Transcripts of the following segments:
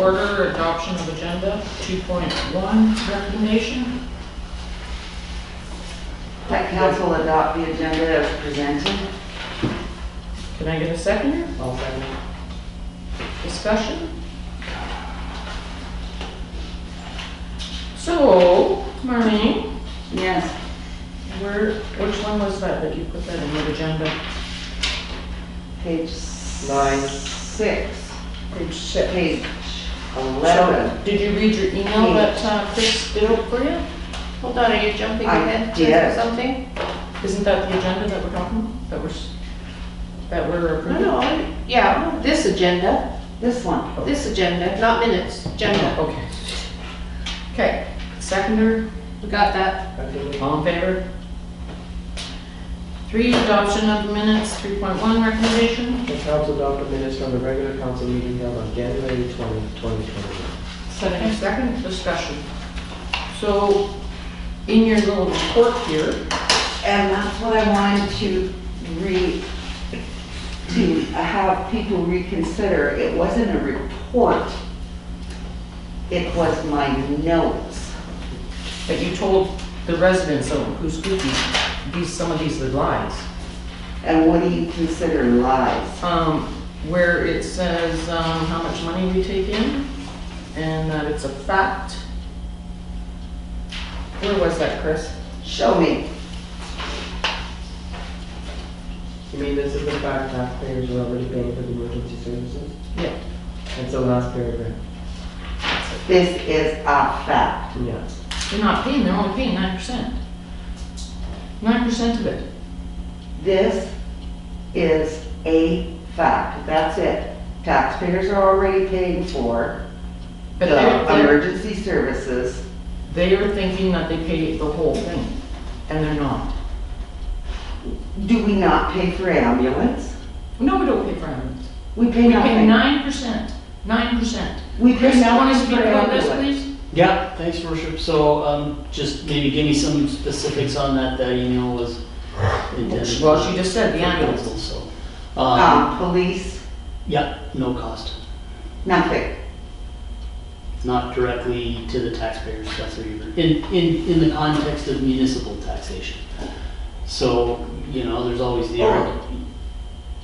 order, adoption of agenda 2.1, recommendation. That council adopt the agenda as presented. Can I get a seconder? I'll second. Discussion? So, Marlene, Yes. which one was that you put that in the agenda? Page 9. 6. Page 6. Page So, 11. did you read your email that Chris did out for you? Hold on, are you jumping I ahead did. to something? Isn't that the agenda that we're talking about? That we're approving? No, yeah, this agenda, This one. this agenda, not minutes, agenda. Okay. Okay, seconder, We got that. all in favor? 3, adoption of the minutes, 3.1 recommendation. The council adopt the minutes from the regular council meeting held on January 20, 2021. And second, discussion. So, in your little report here, And that's what I wanted to have people reconsider. It wasn't a report. It was my notes. that you told the residents of who's goofy, some of these are lies. And what do you consider lies? Where it says how much money we take in, and that it's a fact. Where was that, Chris? Show me. You mean this is the fact taxpayers are already paying for the emergency services? Yeah. That's the last paragraph. This is a fact. Yeah. They're not paying, they're only paying 9%. 9% of it. This is a fact. That's it. Taxpayers are already paying for But the they're, emergency services. they are thinking that they pay the whole thing, and they're not. Do we not pay for ambulance? No, we don't pay for ambulance. We pay We pay nothing. 9%. 9%. We pay Chris, you want to nothing speak for about this, ambulance. please? Yeah, thanks, Your Worship. So, just maybe give me some specifics on that. That email was intended. Well, she just said the for ambulance. council, So, Police, yeah, no cost. nothing. It's not directly to the taxpayers. That's what you're in the context of municipal taxation. So, there's always the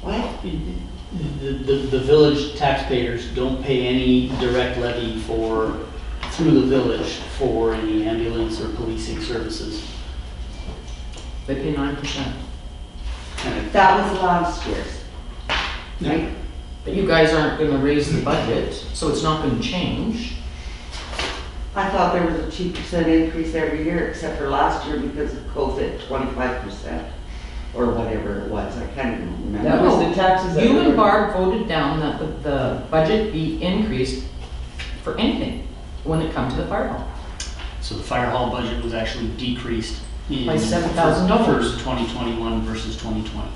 What? the village taxpayers don't pay any direct levy through the village for any ambulance or policing services. They pay 9%. That was last year's. Right? But you guys aren't gonna raise the budget, so it's not gonna change. I thought there was a 2% increase every year except for last year because of COVID, 25%. Or whatever it was, I can't even remember. That was the taxes that You we and were- Barb voted down that the budget be increased for anything when it comes to the fire hall. So the fire hall budget was actually decreased By $7,000. for 2021 versus 2020.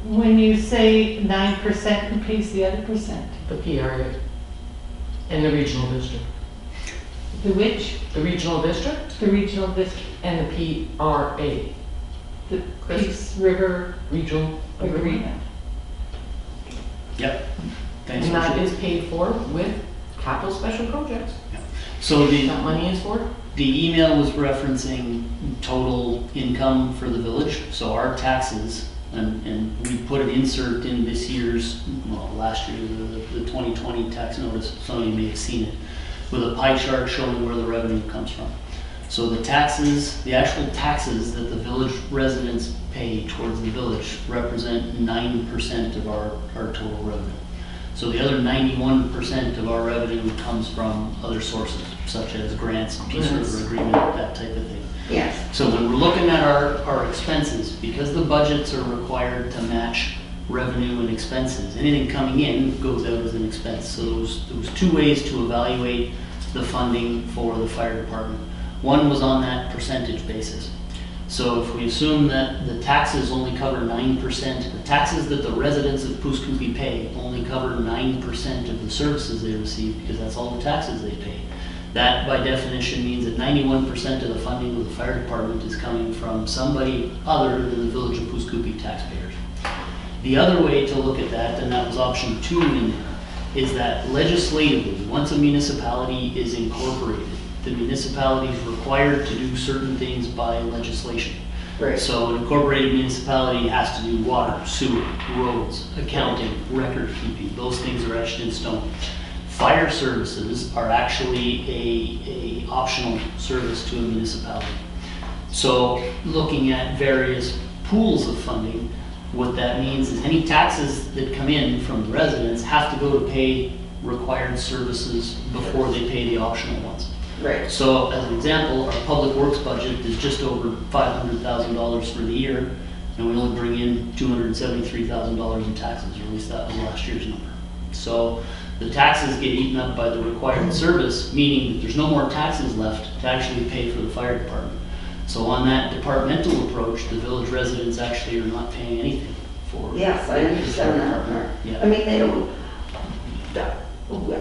When you say 9%, who pays the other percent? The PRA and the regional district. The which? The regional district The regional district, and the PRA, the Chris? Peace River regional agreement. Agreement. Yep. Thanks, And Your that Worship. is paid for with capital special projects. So That money is for? the email was referencing total income for the village, so our taxes, and we put an insert in this year's, last year, the 2020 tax notice, some of you may have seen it, with a pie chart showing where the revenue comes from. So the taxes, the actual taxes that the village residents pay towards the village represent 9% of our total revenue. So the other 91% of our revenue comes from other sources, such as grants, peace river agreement, that type of thing. Yes. So when we're looking at our expenses, because the budgets are required to match revenue and expenses, anything coming in goes out as an expense. So there was 2 ways to evaluate the funding for the fire department. One was on that percentage basis. So if we assume that the taxes only cover 9%, the taxes that the residents of Puskupi pay only cover 9% of the services they receive, because that's all the taxes they pay. That, by definition, means that 91% of the funding of the fire department is coming from somebody other than the village of Puskupi taxpayers. The other way to look at that, and that was option 2 in there, is that legislatively, once a municipality is incorporated, the municipality is required to do certain things by legislation. Right. So an incorporated municipality has to do water, sewer, roads, accounting, record keeping. Those things are etched in stone. Fire services are actually a optional service to a municipality. So looking at various pools of funding, what that means is any taxes that come in from the residents have to go to pay required services before they pay the optional ones. Right. So as an example, our public works budget is just over $500,000 for the year, and we only bring in $273,000 in taxes, or at least that was last year's number. So the taxes get eaten up by the required service, meaning that there's no more taxes left to actually pay for the fire department. So on that departmental approach, the village residents actually are not paying anything for. Yes, I understand that part. Yeah. I mean, they don't,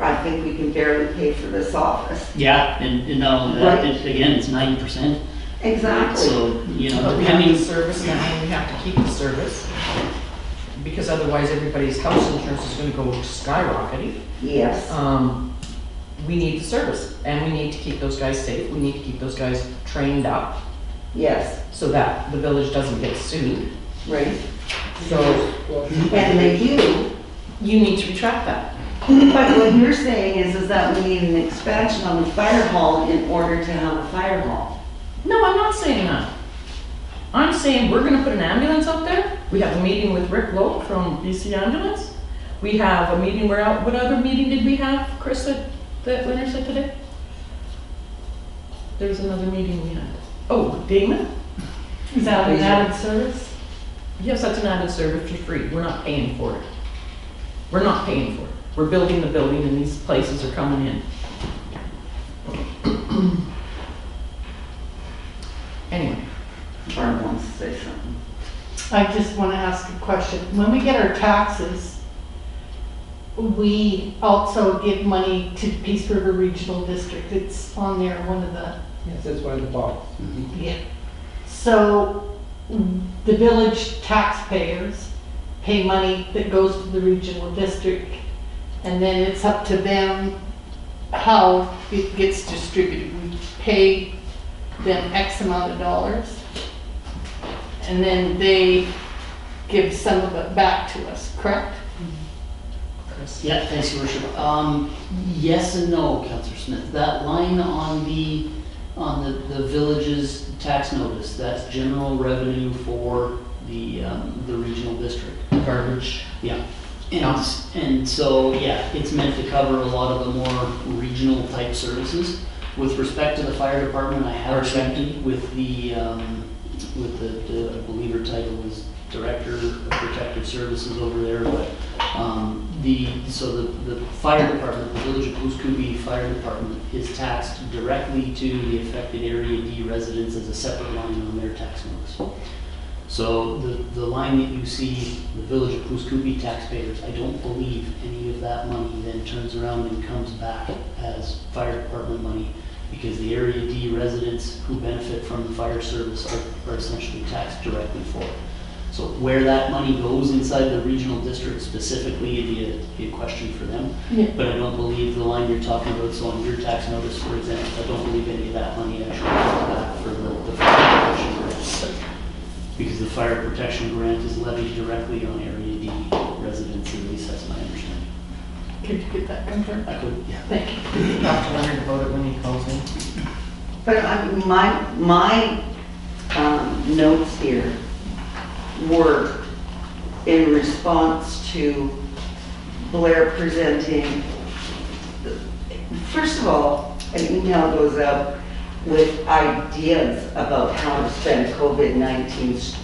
I think we can barely pay for this office. Yeah, and not only that, Right. again, it's 90%. Exactly. So, you know, But we have depending. the service, and then we have to keep the service, because otherwise everybody's house insurance is gonna go skyrocketing. Yes, We need the service, and we need to keep those guys safe, we need to keep those guys trained up, yes, so that the village doesn't get sued. right. So And they do. you need to retract that. But what you're saying is that we need an expansion on the fire hall in order to have a fire hall. No, I'm not saying that. I'm saying we're gonna put an ambulance out there. We have a meeting with Rick Lowe from BC Ambulance. We have a meeting where, what other meeting did we have, Chris, that Winter said today? There was another meeting we had. Oh, Damon? Is that an added service? Yes, that's an added service for free. We're not paying for it. We're not paying for it. We're building the building and these places are coming in. Anyway, Barb wants to say something. I just want to ask a question. When we get our taxes, we also give money to Peace River Regional District. It's on there, one of the, Yes, that's one of the box. yeah. So the village taxpayers pay money that goes to the regional district, and then it's up to them how it gets distributed. We pay them X amount of dollars, and then they give some of it back to us, correct? Chris. Yeah, thanks, Your Worship. Yes and no, Councillor Smith. That line on the village's tax notice, that's general revenue for the regional district. Garbage. Yeah. And so, yeah, it's meant to cover a lot of the more regional type services. With respect to the fire department, I have checked with the, I believe her title was Director of Protective Services over there, but the fire department, the Village of Goose Coupe Fire Department is taxed directly to the affected Area D residents as a separate line on their tax notice. So the line that you see, the Village of Goose Coupe taxpayers, I don't believe any of that money then turns around and comes back as fire department money, because the Area D residents who benefit from the fire service are essentially taxed directly for it. So where that money goes inside the regional district specifically, it'd be a question for them. Yeah. But I don't believe the line you're talking about, so on your tax notice, for example, I don't believe any of that money actually comes back for the fire protection grant. Because the fire protection grant is levied directly on Area D residents, at least that's my understanding. Could you get that confirmed? I could, yeah. Thank you. Talk to Leonard about it when he calls in. But my notes here were in response to Blair presenting. First of all, an email goes out with ideas about how to spend COVID-19's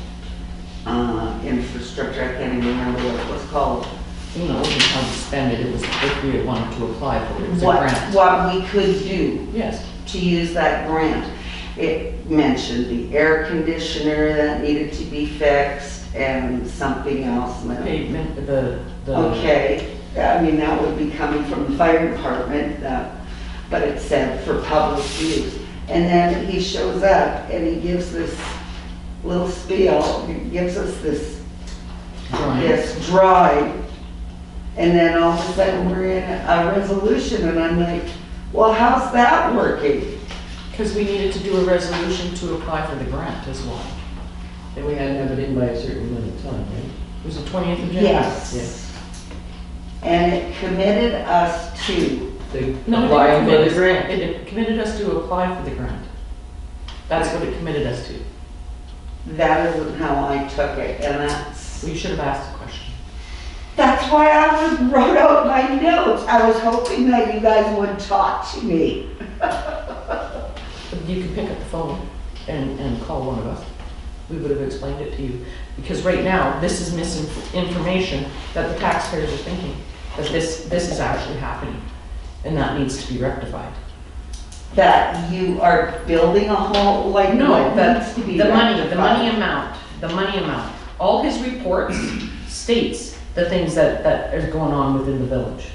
infrastructure. I can't even remember what it was called. You know, it wasn't how to spend it, it was if we wanted to apply for it, it was a grant. What we could do Yes. to use that grant. It mentioned the air conditioner that needed to be fixed and something else. Pavement, the. Okay, I mean, that would be coming from the fire department, but it said for public use. And then he shows up and he gives this little spiel, he gives us this this drawing. And then all of a sudden we're in a resolution and I'm like, well, how's that working? Because we needed to do a resolution to apply for the grant as well. And we had to have it in by a certain amount of time, right? It was the 20th of January. Yes. And it committed us to, No, Applying for the it grant. It committed us to apply for the grant. That's what it committed us to. that isn't how I took it, and So you should have asked the question. that's why wrote out my notes. I was hoping that you guys would talk to me. You could pick up the phone and call one of us. We would have explained it to you. Because right now, this is misinformation that the taxpayers are thinking, that this is actually happening, and that needs to be rectified. That you are building a home, like No, what needs to be the rectified? money amount. All his reports states the things that are going on within the village.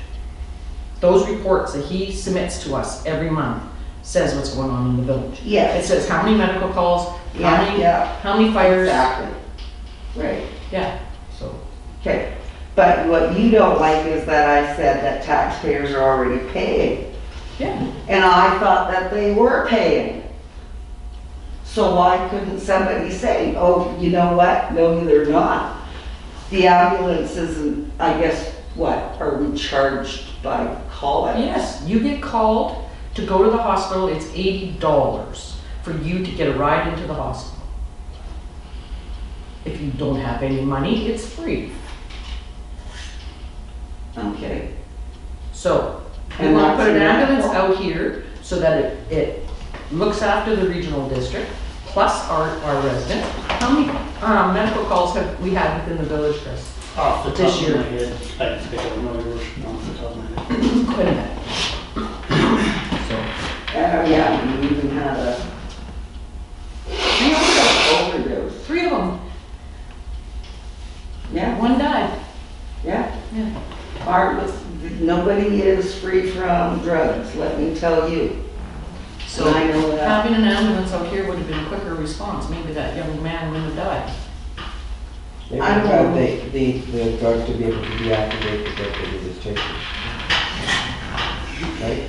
Those reports that he submits to us every month says what's going on in the village. It Yes, says how many medical calls, yeah, how many fires. exactly. Right, Yeah, so, okay. But what you don't like is that I said that taxpayers are already paying. yeah. And I thought that they were paying. So why couldn't somebody say, oh, you know what? No, they're not. The ambulance isn't, I guess, what, are we charged by call-outs? Yes, you get called to go to the hospital, it's $80 for you to get a ride into the hospital. If you don't have any money, it's free. Okay. So, we And want to that's put an ambulance medical? out here so that it looks after the regional district, plus our residents. How many medical calls have we had within the village, Chris? Off the top This of year. my head, I don't know yours, off the top of my head. Quite a bit. So, Yeah, we even had a overdose. 3 of them, Yeah, 1 died. yeah. Yeah. Nobody is free from drugs, let me tell you. So, And I know that. having an ambulance out here would have been a quicker response. Maybe that young man wouldn't have died. They I would don't have the drugs to be able to deactivate the drug registration. Right?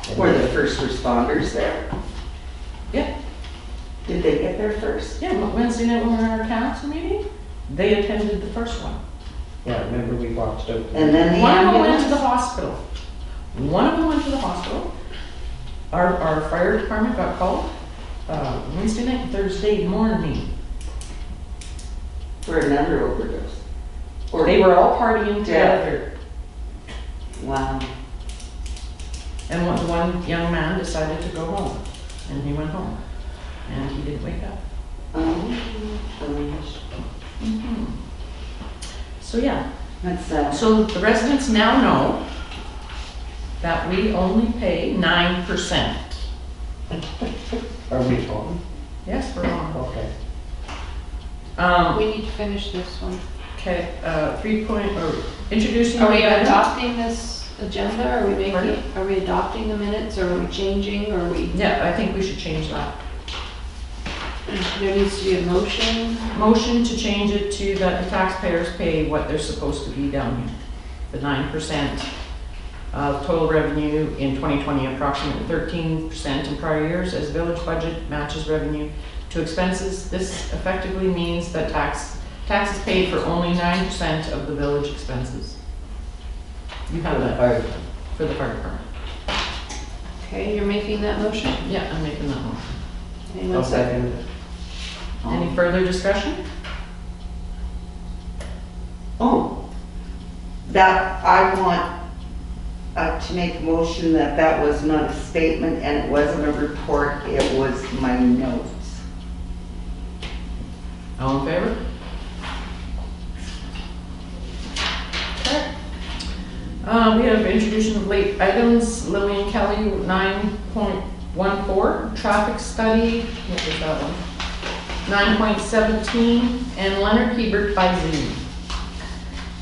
And Were the first responders there? Yeah. Did they get there first? Yeah, but Wednesday night when we were in our council meeting, they attended the first one. Yeah, remember we watched out. And then the One of them went to the ambulance? hospital. One of them went to the hospital. Our fire department got called Wednesday night and Thursday morning. For another overdose? Or They were all partying Yeah. together. Wow. And one young man decided to go home, and he went home, and he didn't wake up. Oh, gosh. Mhm. So yeah, That's so the residents now know that we only pay 9%. Are we on? Yes, we're on. Okay. We need to finish this one. Okay, introducing. Are we the veteran- adopting this agenda? Are we Pardon? making, are we adopting the minutes? Or are we changing? Or are we, Yeah, I think we should change that. there needs to be a motion? Motion to change it to that the taxpayers pay what they're supposed to be down here. The 9% of total revenue in 2020, approximately 13% in prior years, as village budget matches revenue to expenses. This effectively means that taxes paid for only 9% of the village expenses. You have that Fire. for the fire department. Okay, you're making that motion? Yeah, I'm making that motion. Anyone I'll second? second it. Any further discussion? Oh, that, I want to make a motion that that was not a statement and it wasn't a report, it was my notes. All in favor? Okay. We have introduction of late items, Lillian Kelly, 9.14, traffic study, what was that one? 9.17, and Leonard Hebert by Zoom.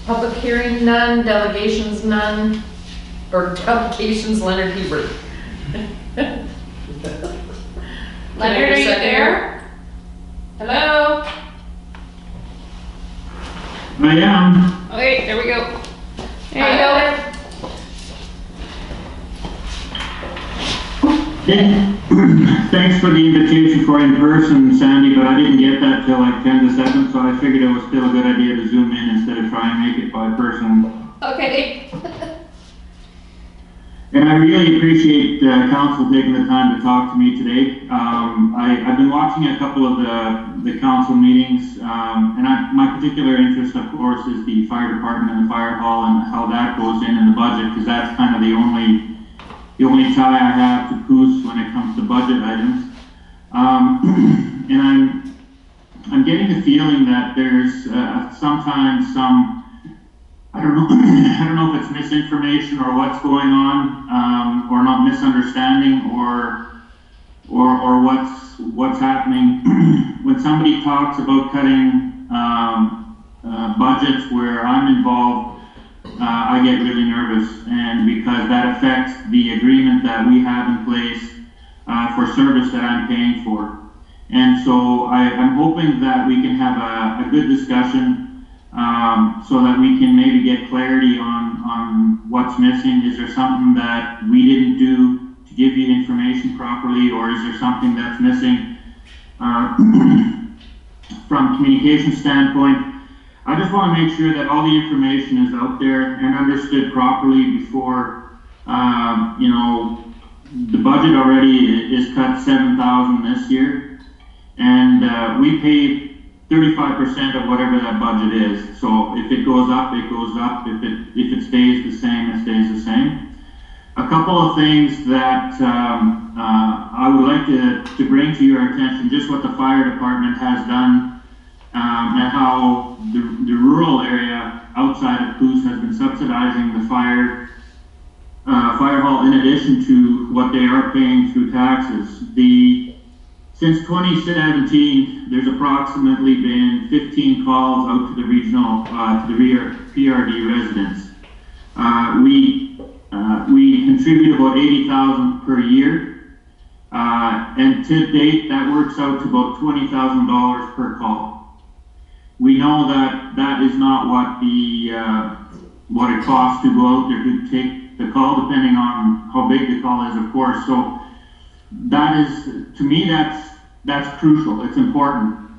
Public hearing none, delegations none, or delegations Leonard Hebert. Leonard, are you there? Hello? I am. Okay, there we go. There you go. Thanks for the invitation for in person, Sandy, but I didn't get that till like 10 to 7, so I figured it was still a good idea to zoom in instead of try and make it by person. Okay. And I really appreciate council taking the time to talk to me today. I've been watching a couple of the council meetings, and my particular interest, of course, is the fire department and the fire hall and how that goes in the budget, because that's kind of the only tie I have to Coos when it comes to budget items. And I'm getting the feeling that there's sometimes some, I don't know, I don't know if it's misinformation or what's going on, or not misunderstanding, or what's happening. When somebody talks about cutting budgets where I'm involved, I get really nervous, and because that affects the agreement that we have in place for service that I'm paying for. And so I'm hoping that we can have a good discussion so that we can maybe get clarity on what's missing. Is there something that we didn't do to give you information properly, or is there something that's missing from a communication standpoint? I just want to make sure that all the information is out there and understood properly before, you know, the budget already is cut $7,000 this year, and we pay 35% of whatever that budget is. So if it goes up, it goes up. If it stays the same, it stays the same. A couple of things that I would like to bring to your attention, just what the fire department has done. And how the rural area outside of Coos has been subsidizing the fire hall in addition to what they are paying through taxes. Since 2017, there's approximately been 15 calls out to the regional, to the PRD residents. We contribute about $80,000 per year, and to date that works out to about $20,000 per call. We know that that is not what it costs to go out there to take the call, depending on how big the call is, of course. So that is, to me, that's crucial. It's important.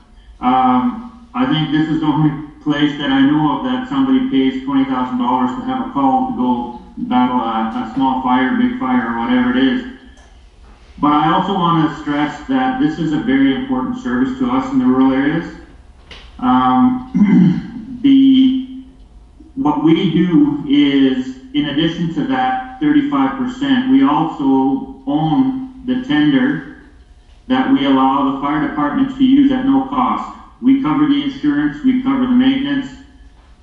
I think this is the only place that I know of that somebody pays $20,000 to have a call to go battle a small fire, big fire, or whatever it is. But I also want to stress that this is a very important service to us in the rural areas. What we do is, in addition to that 35%, we also own the tender that we allow the fire department to use at no cost. We cover the insurance, we cover the maintenance.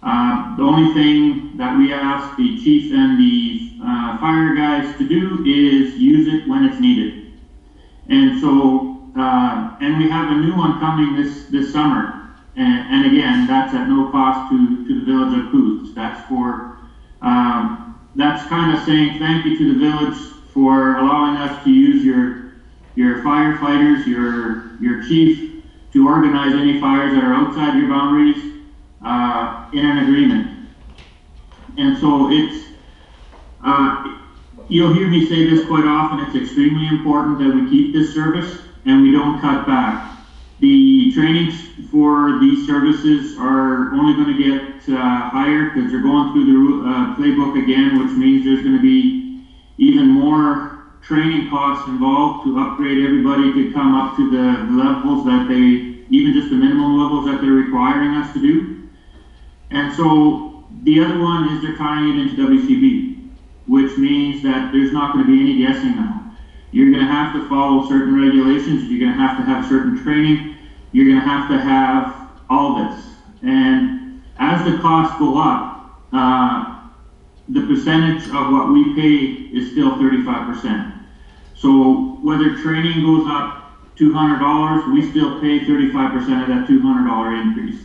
The only thing that we ask the chief and the fire guys to do is use it when it's needed. And so, and we have a new one coming this summer. And again, that's at no cost to the village of Coos. That's for, that's kind of saying thank you to the village for allowing us to use your firefighters, your chief, to organize any fires that are outside your boundaries in an agreement. And so it's, you'll hear me say this quite often, it's extremely important that we keep this service and we don't cut back. The trainings for these services are only going to get higher because they're going through the playbook again, which means there's going to be even more training costs involved to upgrade everybody to come up to the levels that even just the minimum levels that they're requiring us to do. And so the other one is they're tying it into WCB, which means that there's not going to be any guessing now. You're going to have to follow certain regulations. You're going to have certain training. You're going to have all this. And as the costs go up, the percentage of what we pay is still 35%. So whether training goes up $200, we still pay 35% of that $200 increase.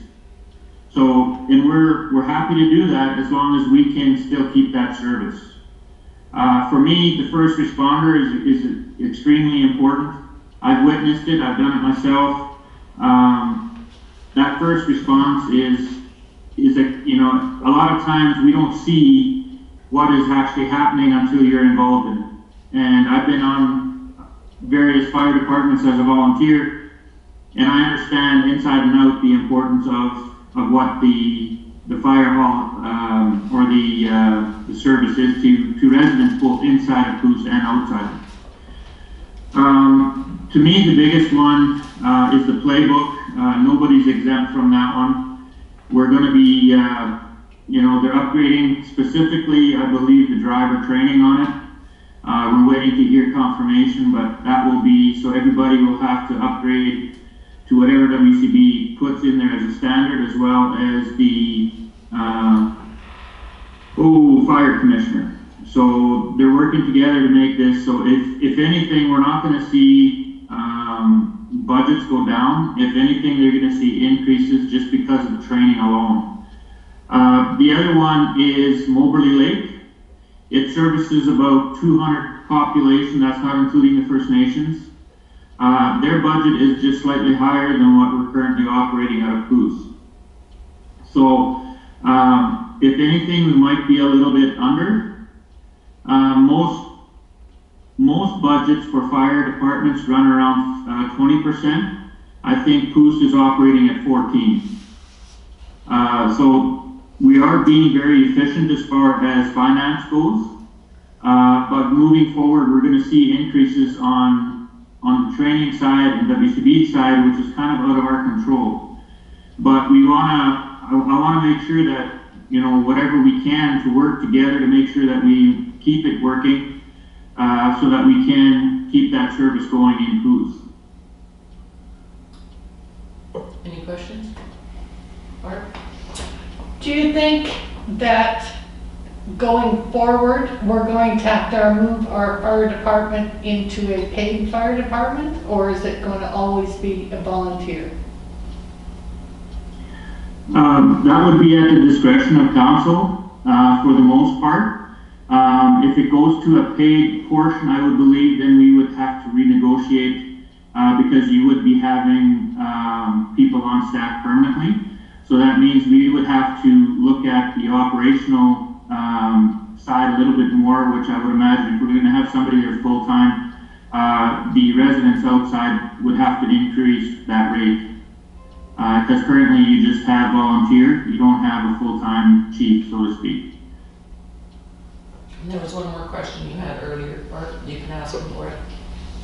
So, and we're happy to do that as long as we can still keep that service. For me, the first responder is extremely important. I've witnessed it, I've done it myself. That first response is is that, you know, a lot of times we don't see what is actually happening until you're involved in it. And I've been on various fire departments as a volunteer, and I understand inside and out the importance of what the fire hall or the service is to residents both inside of Coos and outside. To me, the biggest one is the playbook. Nobody's exempt from that one. We're going to be, you know, they're upgrading specifically, I believe, the driver training on it. We're waiting to hear confirmation, but that will be, so everybody will have to upgrade to whatever WCB puts in there as a standard, as well as the fire commissioner. So they're working together to make this, so if anything, we're not going to see budgets go down. If anything, they're going to see increases just because of the training alone. The other one is Moberly Lake. It services about 200 population, that's not including the First Nations. Their budget is just slightly higher than what we're currently operating out of Coos. So, if anything, we might be a little bit under. Most budgets for fire departments run around 20%. I think Coos is operating at 14. So we are being very efficient as far as finance goes. But moving forward, we're going to see increases on the training side and WCB side, which is kind of out of our control. But I want to make sure that, you know, whatever we can to work together to make sure that we keep it working, so that we can keep that service going in Coos. Any questions? Barb? Do you think that going forward, we're going to have to move our fire department into a paid fire department, or is it going to always be a volunteer? That would be at the discretion of council for the most part. If it goes to a paid portion, I would believe then we would have to renegotiate because you would be having people on staff permanently. So that means we would have to look at the operational side a little bit more, which I would imagine if we're going to have somebody there full-time, the residents outside would have to increase that rate. Because currently you just have volunteer, you don't have a full-time chief, so to speak. And there was one more question you had earlier, Bart, you can ask him for it.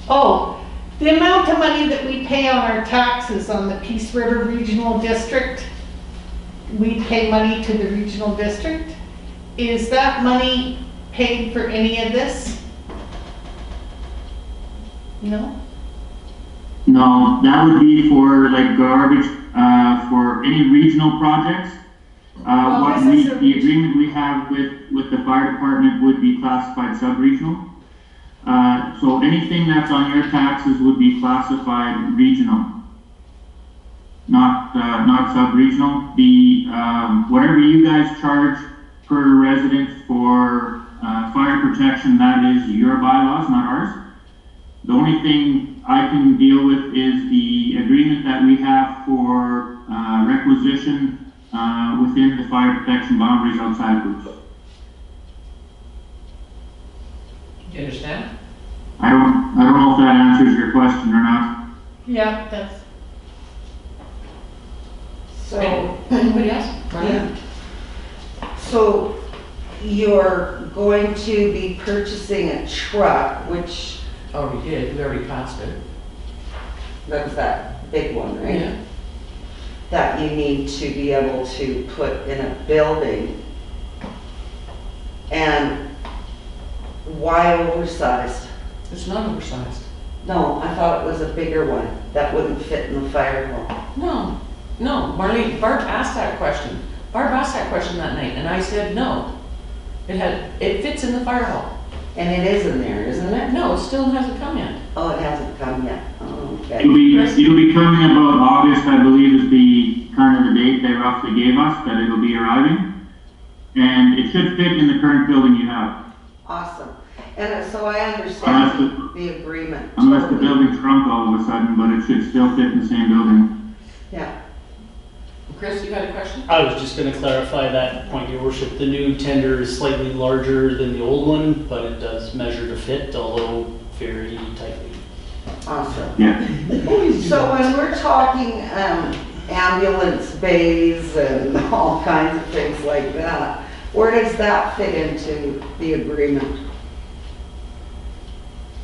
Oh, the amount of money that we pay on our taxes on the Peace River Regional District, we pay money to the regional district. Is that money paid for any of this? No? No, that would be for like garbage, for any regional projects. The agreement we have with the fire department would be classified sub-regional. So anything that's on your taxes would be classified regional, not sub-regional. The whatever you guys charge per resident for fire protection, that is your bylaws, not ours. The only thing I can deal with is the agreement that we have for requisition within the fire protection boundaries outside of Coos. Do you understand? I don't know if that answers your question or not. Yeah, that's. So, Anybody else? yeah. So you're going to be purchasing a truck, which, Oh, we did, we already passed it. that's that big one, right? Yeah. That you need to be able to put in a building. And why oversized? It's not oversized. No, I thought it was a bigger one that wouldn't fit in the fire hall. No, Marlene, Barb asked that question. Barb asked that question that night, and I said no. It fits in the fire hall. And it is in there, isn't it? No, it still hasn't come yet. Oh, it hasn't come yet. Oh, okay. It'll be coming about August, I believe, is the kind of the date they roughly gave us that it'll be arriving. And it should fit in the current building you have. Awesome. And so I understand the agreement. Unless the building shrunk all of a sudden, but it should still fit in the same building. Yeah. Chris, you had a question? I was just gonna clarify that point, your worship. The new tender is slightly larger than the old one, but it does measure to fit, although very tightly. Awesome. Yeah. So when we're talking ambulance bays and all kinds of things like that, where does that fit into the agreement?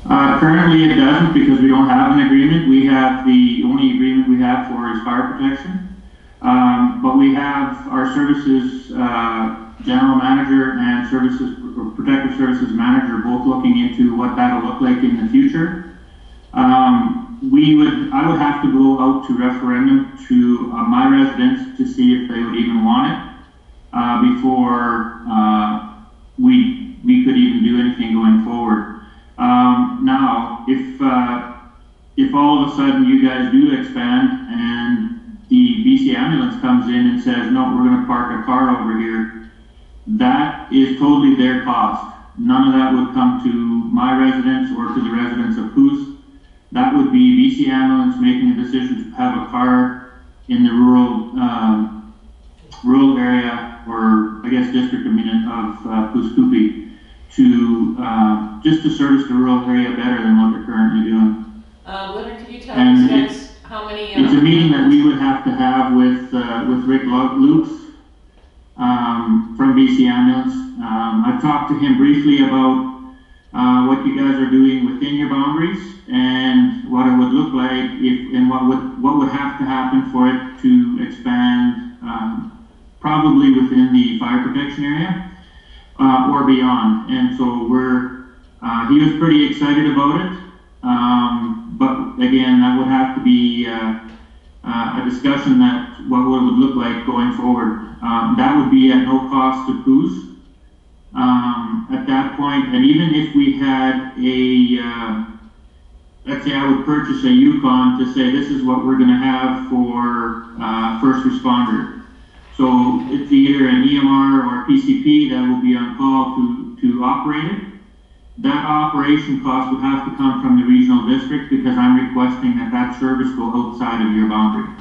Currently it doesn't because we don't have an agreement. The only agreement we have for is fire protection. But we have our services general manager and protective services manager both looking into what that'll look like in the future. I would have to go out to referendum to my residents to see if they would even want it before we could even do anything going forward. Now, if all of a sudden you guys do expand and the BC ambulance comes in and says, no, we're going to park a car over here, that is totally their cost. None of that would come to my residents or to the residents of Coos. That would be BC ambulance making a decision to have a car in the rural area, or I guess district of Coos Coopy, to just to service the rural area better than what they're currently doing. Leonard, can you tell And us guys how many? It's a meeting that we would have to have with Rick Lukes from BC Ambulance. I've talked to him briefly about what you guys are doing within your boundaries and what it would look like and what would have to happen for it to expand, probably within the fire protection area or beyond. And so he was pretty excited about it. But again, that would have to be a discussion that what it would look like going forward. That would be at no cost to Coos at that point. And even if we had let's say I would purchase a Yukon to say this is what we're going to have for first responder. So it's either an EMR or PCP that will be on call to operate it. That operation cost would have to come from the regional district because I'm requesting that service go outside of your boundary.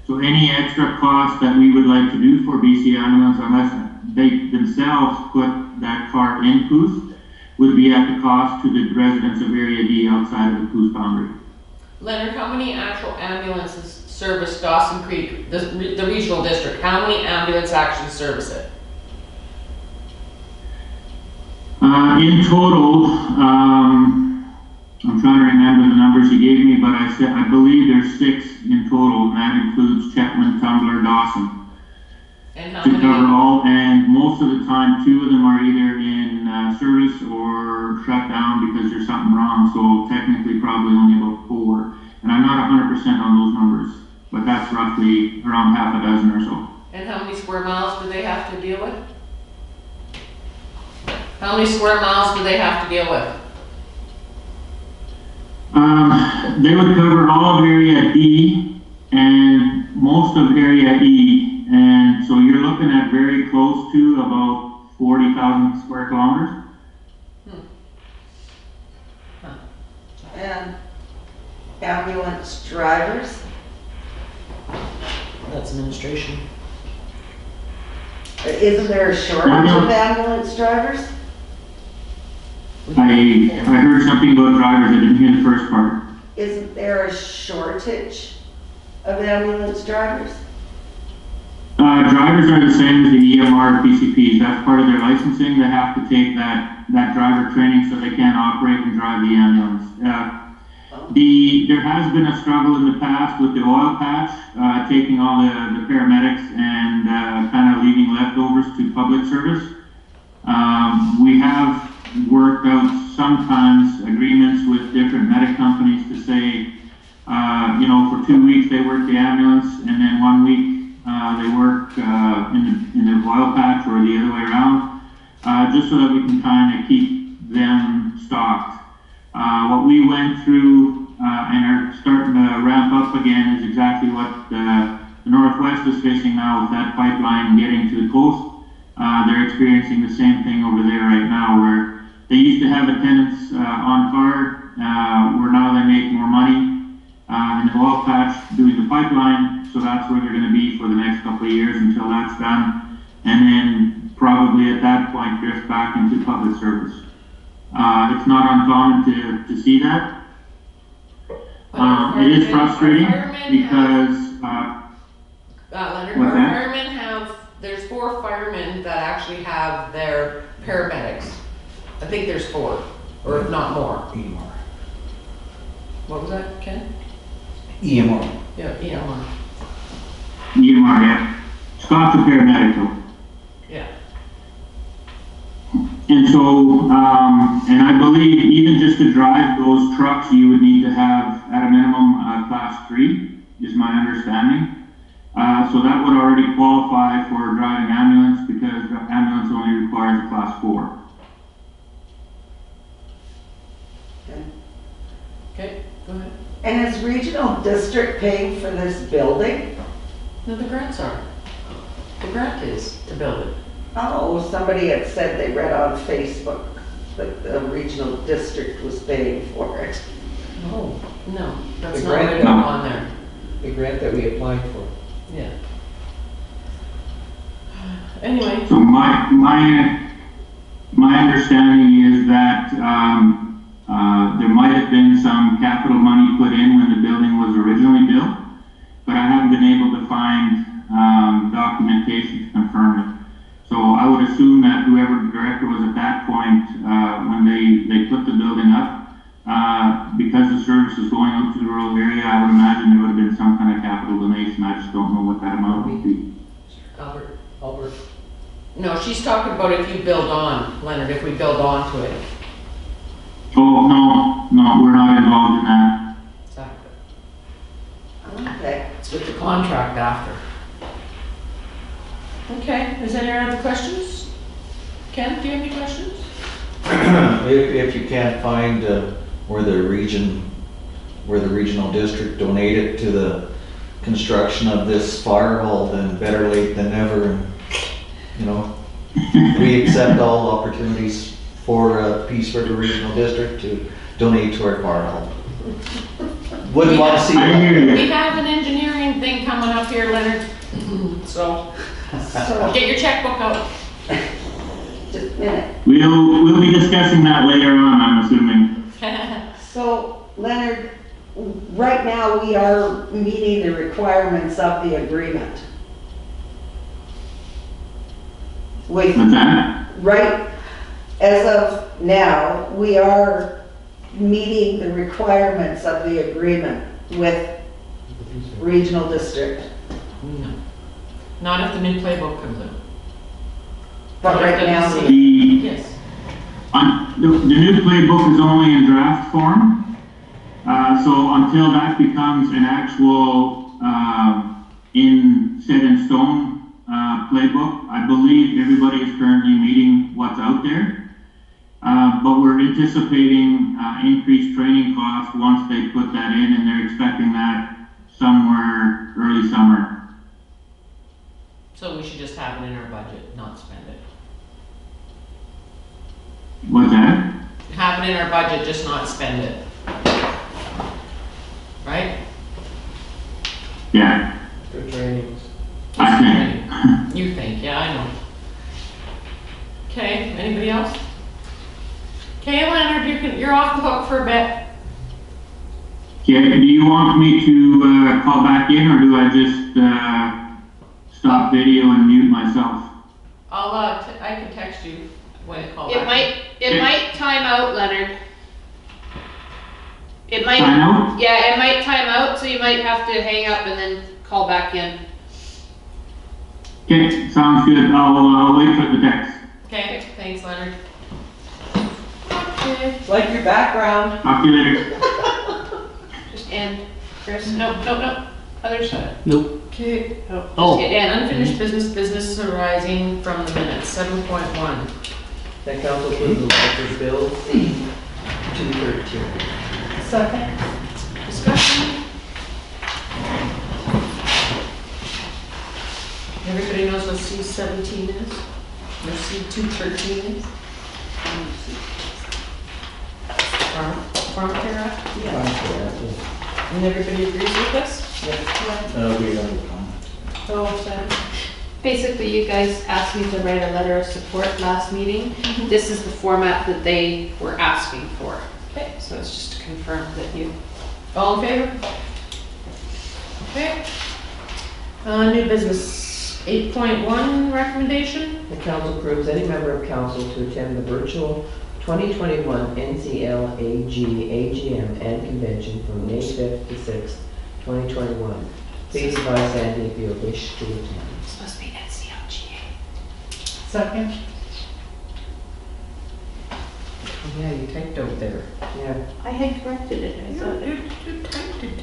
So any extra cost that we would like to do for BC Ambulance, unless they themselves put that car in Coos, would be at the cost to the residents of Area D outside of the Coos boundary. Leonard, how many actual ambulances service Dawson Creek, the regional district? How many ambulances actually service it? In total, I'm trying to remember the numbers he gave me, but I believe there's 6 in total, and that includes Chetwynd, Tumbler, Dawson. And how To many? cover all, and most of the time, 2 of them are either in service or shut down because there's something wrong, so technically probably only about 4. And I'm not 100% on those numbers, but that's roughly around half a dozen or so. And how many square miles do they have to deal with? How many square miles do they have to deal with? They would cover all of Area D and most of Area E, and so you're looking at very close to about 40,000 square kilometers. And ambulance drivers? That's administration. Isn't there a shortage of ambulance drivers? I heard something about drivers, I didn't hear the first part. Isn't there a shortage of ambulance drivers? Drivers are the same as the EMR PCPs. That's part of their licensing. They have to take that driver training so they can operate and drive the ambulance. There has been a struggle in the past with the oil patch, taking all the paramedics and kind of leaving leftovers to public service. We have worked out sometimes agreements with different medic companies to say, for 2 weeks they work the ambulance and then 1 week they work in the oil patch or the other way around, just so that we can kind of keep them stocked. What we went through and are starting to ramp up again is exactly what the Northwest is facing now with that pipeline getting to the coast. They're experiencing the same thing over there right now, where they used to have attendants on car, where now they make more money, and they'll all patch doing the pipeline, so that's where they're gonna be for the next couple of years until that's done. And then probably at that point drift back into public service. It's not uncommon to see that. It is frustrating because, Leonard, what's our that? firemen have, there's 4 firemen that actually have their paramedics. I think there's 4, or if not more. EMR. What was that, Ken? EMR. Yeah, EMR. EMR, yeah. Scott's a paramedic though. Yeah. And so, and I believe even just to drive those trucks, you would need to have at a minimum, class 3, is my understanding. So that would already qualify for driving ambulance because the ambulance only requires a class 4. Okay, go ahead. And is regional district paying for this building? No, the grants are. The grant is to build it. Oh, somebody had said they read on Facebook that the regional district was paying for it. Oh. No, that's The not grant- written on there. The grant that we applied for. Yeah. Anyway, So my understanding is that, there might have been some capital money put in when the building was originally built, but I haven't been able to find, documentation to confirm it. So I would assume that whoever the director was at that point, when they put the building up, because the service is going out to the rural area, I would imagine there would have been some kind of capital donation. I just don't know what that amount would be. Albert. no, she's talking about if you build on, Leonard, if we build on to it. Oh, no, we're not involved in that. Exactly. Okay. It's with the contract after. Okay, is there any other questions? Ken, do you have any questions? If you can't find where the regional district donated to the construction of this fire hall, then better late than never. And, you know, we accept all opportunities for Peace River Regional District to donate to our fire hall. Wouldn't want to see I hear that. you. We have an engineering thing coming up here, Leonard, so So, get your checkbook out. just a minute. We'll be discussing that later on, I'm assuming. So, Leonard, right now we are meeting the requirements of the agreement. With, What's that? right, as of now, we are meeting the requirements of the agreement with regional district. No. Not if the new playbook comes in. But right now, The, Yes. the new playbook is only in draft form. So until that becomes an actual, set in stone, playbook, I believe everybody is currently meeting what's out there. But we're anticipating, increased training costs once they put that in, and they're expecting that somewhere early summer. So we should just have it in our budget, not spend it. What's that? Have it in our budget, just not spend it. Right? Yeah, For trainings. I think. You think, yeah, I know. Okay, anybody else? Okay, Leonard, you're off the hook for a bit. Okay, do you want me to, call back in, or do I just, stop video and mute myself? I can text you when it calls It might time out, Leonard. It might, Time out? yeah, it might time out, so you might have to hang up and then call back in. Okay, sounds good. I'll wait for the text. Okay, thanks, Leonard. Okay. like your background. Talk to you later. Just end, Chris. Nope, other side. Nope. Okay. Oh. Just hit end. Unfinished business arising from the minutes, 7.1. That council approves the voucher bill C 213. Second. Discussion? Everybody knows what C17 is? Or C213 is? Farm Care Act? Yeah. And everybody agrees with this? We have a comment. Oh, Sam. Basically, you guys asked me to write a letter of support last meeting. This is the format that they were asking for. Okay. So it's just to confirm that you, All in favor? Okay. New business, 8.1 recommendation. The council approves any member of council to attend the virtual 2021 NCLAG AGM and convention from May 5th to 6th, 2021. Please advise Sandy if you wish to attend. it's supposed to be NCLGA. Second. Yeah, you typed out there. Yeah. I had corrected it, I thought it. You typed it.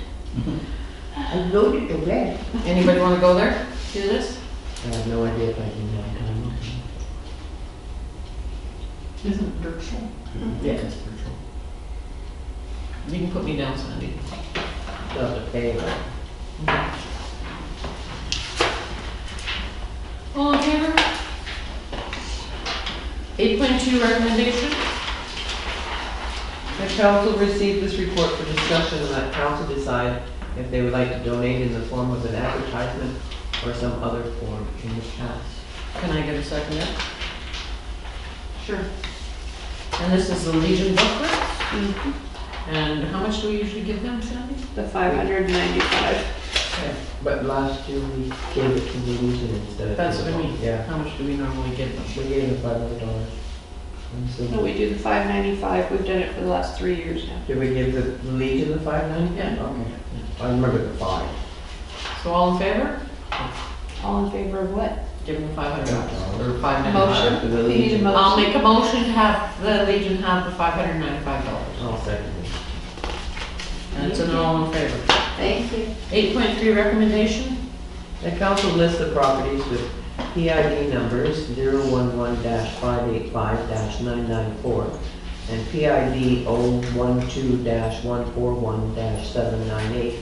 I voted to red. Anybody want to go there, do this? I have no idea if I can have time. Isn't it virtual? Yeah, it's virtual. You can put me down, Sandy. Not to pay, but All in favor? 8.2 recommendation. the council received this report for discussion and that council decide if they would like to donate in the form of an advertisement or some other form in the past. Can I get a second there? Sure. And this is the Legion booklet. And how much do we usually give them, Sandy? The 595. But last year we gave it to the Legion instead of. That's what I mean. Yeah, How much do we normally give them? we gave them $500. And so, No, we do the 595. We've done it for the last 3 years now. did we give the Legion the $590? Yeah. Okay. I remember the 5. So all in favor? All in favor of what? Give them $500 or $595. Motion? For the We need a Legion. motion. I'll make a motion to have the Legion have the $595. I'll second it. And it's an all in favor. Thank you. 8.3 recommendation. The council lists the properties with PID numbers 011-585-994 and PID 012-141-798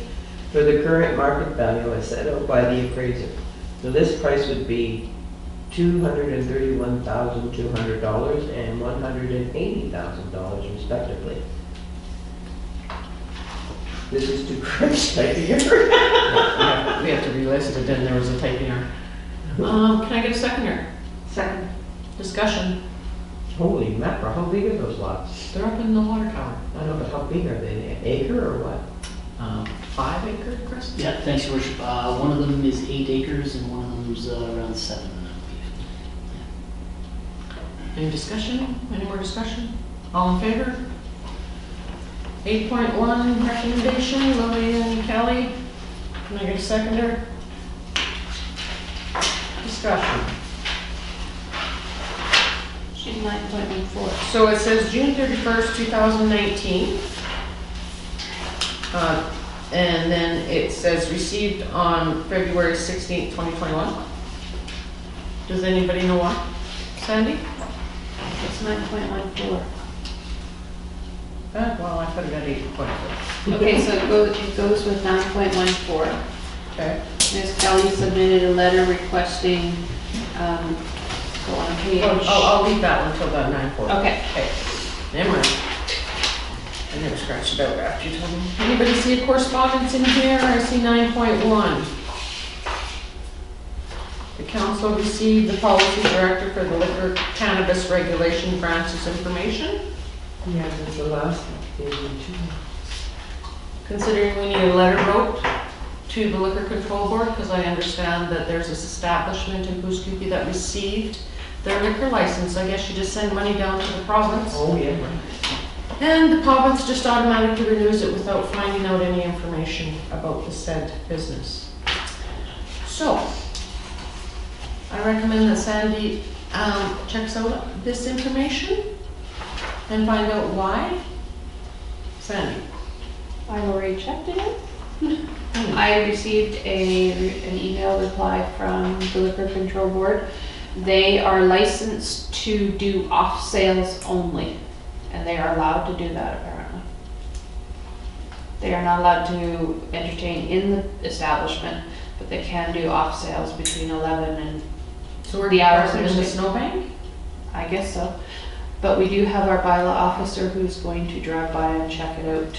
for the current market value as set out by the appraiser. The list price would be $231,200 and $180,000 respectively. This is too crazy. We have to relist it, and there was a typing error. Can I get a seconder? Second. Discussion. Holy mackerel, how big are those lots? They're up in the water tower. I know, but how big are they? An acre or what? 5 acre, Chris? Yeah, thanks, your worship. One of them is 8 acres and one of them's around 7, I believe. Any discussion? Any more discussion? All in favor? 8.1 recommendation, Lillian Kelly. Can I get a seconder? Discussion. She's 9.14. So it says June 31st, 2019. And then it says received on February 16th, 2021. Does anybody know why? Sandy? It's 9.14. Well, I put it at 8.4. Okay, so it goes with 9.14. Okay. Ms. Kelly submitted a letter requesting, go on page. I'll leave that one till about 9:40. Okay. Okay. Never mind. I never scratched it out after you told me. Anybody see a correspondence in here? I see 9.1. The council received the policy director for the liquor cannabis regulation branches information. Yeah, that's the last thing too. Considering we need a letter wrote to the liquor control board, because I understand that there's this establishment in Pooskookie that received their liquor license. I guess you just send money down to the province. Oh, yeah, right. And the province just automatically renews it without finding out any information about the said business. So, I recommend that Sandy checks out this information and find out why. Sandy? I've already checked it out. I received an email reply from the Liquor Control Board. They are licensed to do off sales only, and they are allowed to do that apparently. They are not allowed to entertain in the establishment, but they can do off sales between 11 and, So we're The hours in are the six. snowbank? I guess so. But we do have our bylaw officer who's going to drive by and check it out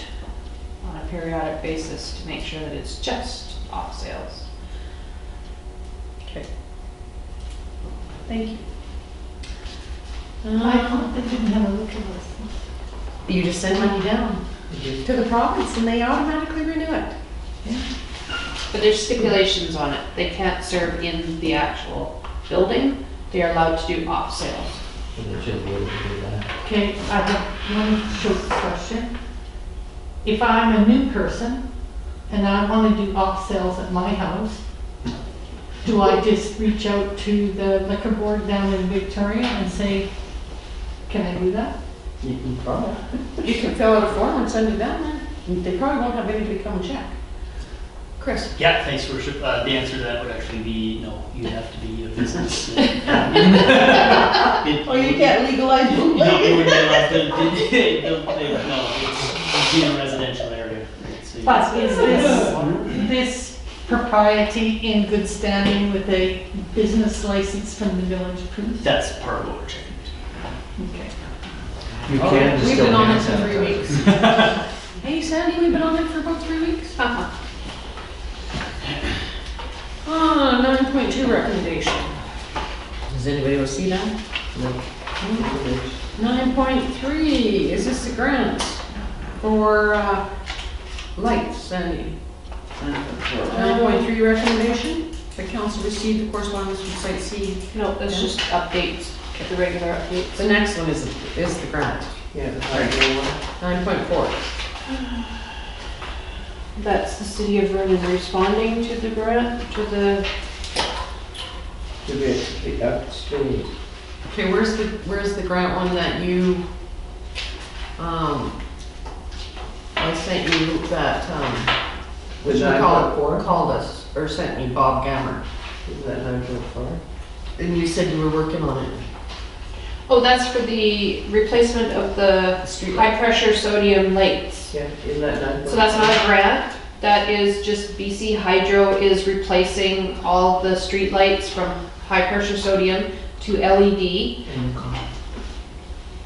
on a periodic basis to make sure that it's just off sales. Okay. Thank you. I thought they didn't have a liquor license. You just send money down to the province and they automatically renew it. But there's stipulations on it. They can't serve in the actual building. They are allowed to do off sales. And they should be able to do that. Okay, I have one short question. If I'm a new person and I want to do off sales at my house, do I just reach out to the liquor board down in Victoria and say, can I do that? You can probably. You can fill out a form and send it down there. They probably won't have anybody come and check. Chris? Yeah, thanks, Worship. The answer to that would actually be no, you have to be a business. Oh, you can't legalize No, you bootlegging? wouldn't be allowed to, no, it's in a residential area. So you- But is this propriety in good standing with a business license from the village of Prudence? That's part of what we're checking. Okay. You Oh, can we've still been on it hand for 3 sanitize. weeks. Hey Sandy, we've been on it for about 3 weeks. 9.2 recommendation. Does anybody want to see that? No. 9.3, is this the grant for lights, Sandy? 9.3 recommendation, the council received the correspondence from Site C. No, that's just updates, the regular updates. The next one is the grant, Yeah, the hydro one. 9.4. That's the city of Vernon responding to the grant, to the, To be upstream. Okay, where's the grant one that you, I sent you that, Was you that called us, or sent me Bob Gammer, Is that 9.4? and you said you were working on it. oh, that's for the replacement of the Street high pressure sodium lights. Yeah, is that 9.4? So that's not a grant, that is just BC Hydro is replacing all the street lights from high pressure sodium to LED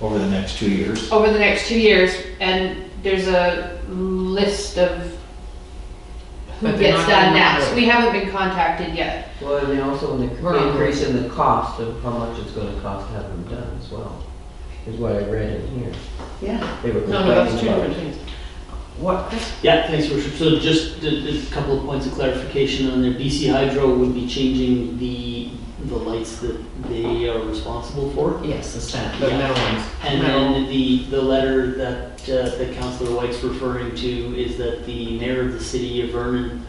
Over the next 2 years. over the next 2 years, and there's a list of who But they're gets not done gonna next. know. We haven't been contacted yet. Well, and they also, We're the on increase in the cost of how much it's gonna cost to have them done as well, is what I read in here. Yeah. They were No, that's two complaining about different things. What, Chris? Yeah, thanks, Worship. So just a couple of points of clarification on there. BC Hydro would be changing the lights that they are responsible for. Yes, the stamp, the Yeah. metal ones. And Metal. then the letter that Councillor White's referring to is that the mayor of the city of Vernon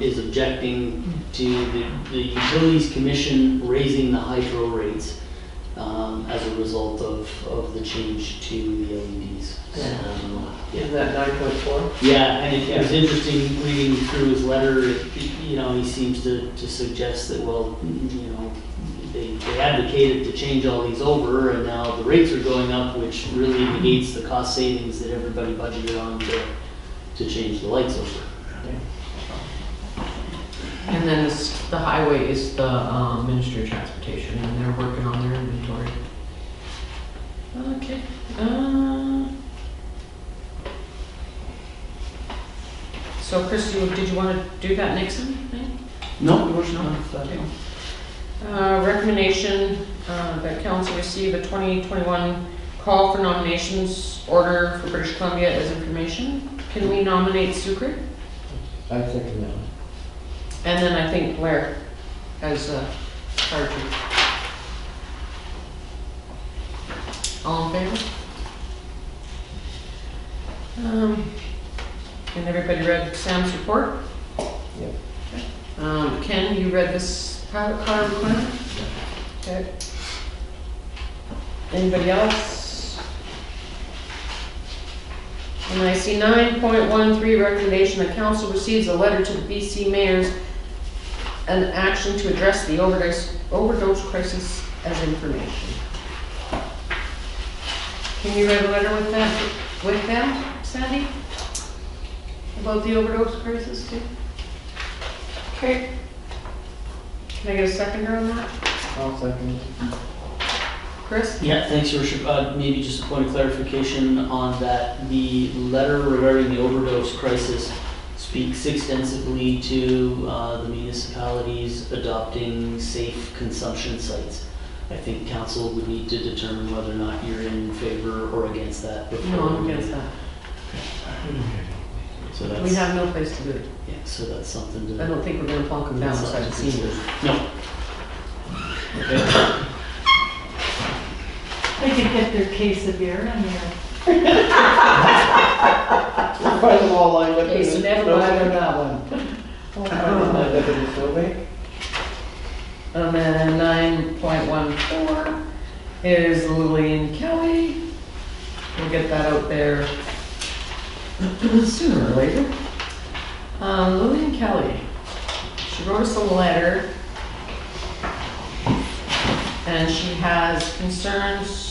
is objecting to the Utilities Commission raising the hydro rates as a result of the change to the LEDs. Yeah. Yeah. Is that 9.4? Yeah, and it was interesting reading through his letter, you know, he seems to suggest that, well, you know, they advocated to change all these over, and now the rates are going up, which really negates the cost savings that everybody budgeted on to change the lights over. And then the highway is the Ministry of Transportation, and they're working on their inventory. Okay. So Chris, did you want to do that Nixon thing? No, Your Worship. Okay. Recommendation that council receive a 2021 call for nominations order for British Columbia as information. Can we nominate Sucre? I second that one. And then I think Blair as fire chief. All in favor? And everybody read Sam's report? Yep. Ken, you read this car requirement? Okay. Anybody else? And I see 9.13 recommendation that council receives a letter to the BC mayors an action to address the overdose crisis as information. Can you write a letter with them, Sandy? About the overdose crisis too? Okay. Can I get a seconder on that? I'll second it. Chris? Yeah, thanks, Your Worship. Maybe just a point of clarification on that. The letter regarding the overdose crisis speaks extensively to the municipalities adopting safe consumption sites. I think council would need to determine whether or not you're in favor or against that. No, I'm against that. So that's, We have no place to do it. yeah, so that's something to. I don't think we're gonna plunk them down beside the seniors. No. Okay. They could get their case of beer in there. Find them all lined up. Okay, so never mind on that one. Find them lined up in the snowbank. And then 9.14 is Lillian Kelly. We'll get that out there sooner or later. Lillian Kelly, she wrote us a letter and she has concerns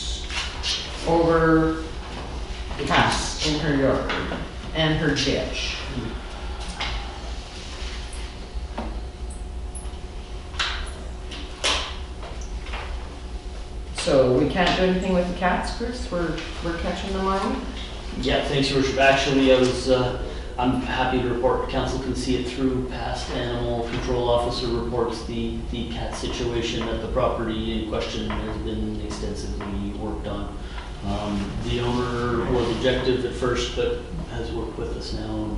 over cats in her yard and her ditch. So we can't do anything with the cats, Chris? We're catching them on? Yeah, thanks, Your Worship. Actually, I'm happy to report, council can see it through past animal control officer reports. The cat situation at the property in question has been extensively worked on. The owner was objective at first, but has worked with us now,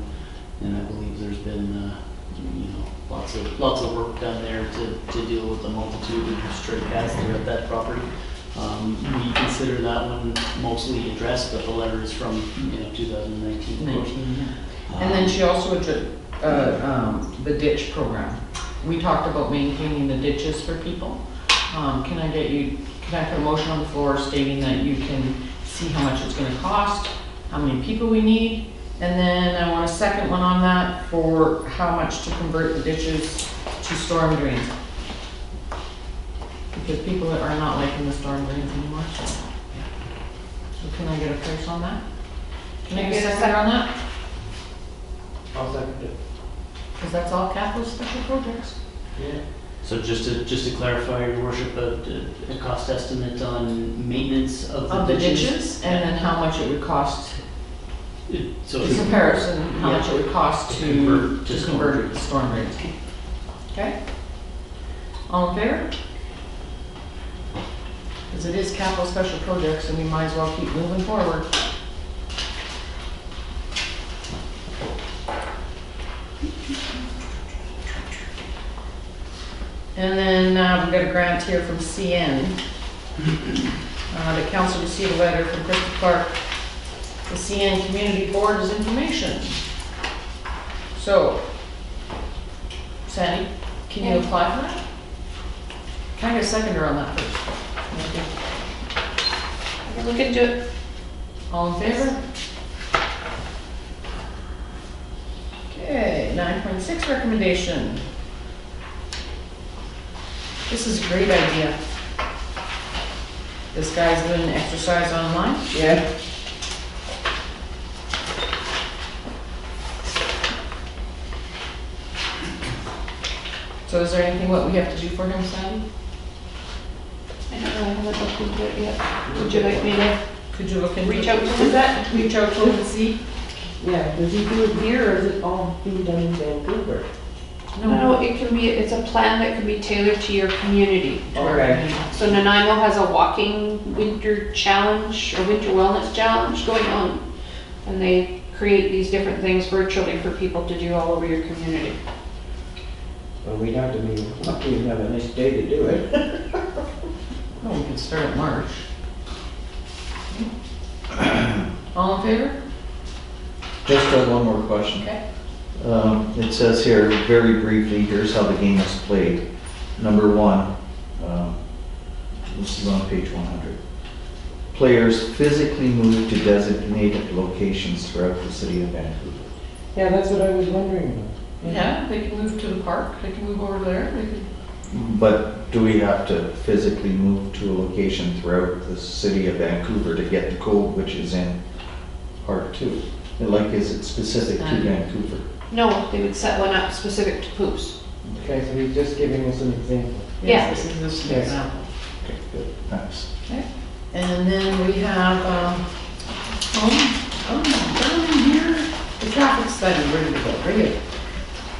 and I believe there's been, lots of work done there to deal with the multitude of stray cats that are at that property. We consider that one mostly addressed, but the letter is from 2019. 19, yeah. And then she also the ditch program. We talked about maintaining the ditches for people. Can I put a motion on the floor stating that you can see how much it's going to cost, how many people we need, and then I want a second one on that for how much to convert the ditches to storm drains. Because people are not liking the storm drains anymore. So can I get a price on that? Can I get a second on that? I'll second it. Because that's all capital special projects. Yeah. So just to clarify, Your Worship, a cost estimate on maintenance of the ditches, and then how much it would cost, So in comparison, how much it would cost to convert convert the storm drains. Okay? All in favor? Because it is capital special projects, and we might as well keep moving forward. And then we've got a grant here from CN. The council received a letter from Crystal Clark. The CN Community Board is information. So, Sandy, can you apply for that? Can I get a seconder on that first? I can look into it. All in favor? Okay, 9.6 recommendation. This is a great idea. This guy's doing exercise online. Yeah. So is there anything what we have to do for him, Sandy? I don't know, I haven't looked into it yet. Would you like me to Could you look and reach out to him? Reach out to him and see? Yeah, does he do it here or is it all being done in Vancouver? No, it's a plan that can be tailored to your community. Okay. So Nanaimo has a walking winter challenge or winter wellness challenge going on. And they create these different things virtually for people to do all over your community. Well, we'd have to be lucky and have a nice day to do it. Oh, we can start at March. All in favor? Just one more question. Okay. It says here, very briefly, here's how the game is played. Number 1, this is on page 100. Players physically move to designated locations throughout the city of Vancouver. Yeah, that's what I was wondering about. Yeah, they can move to the park, they can move over there, they can. But do we have to physically move to a location throughout the city of Vancouver to get the code which is in part 2? Like, is it specific to Vancouver? No, they would set one up specific to poops. Okay, so he's just giving us an example. Yeah. Yes, this is just an Yes. example. Okay, good, thanks. Okay. And then we have, down here, the traffic study, where did it go? Right here.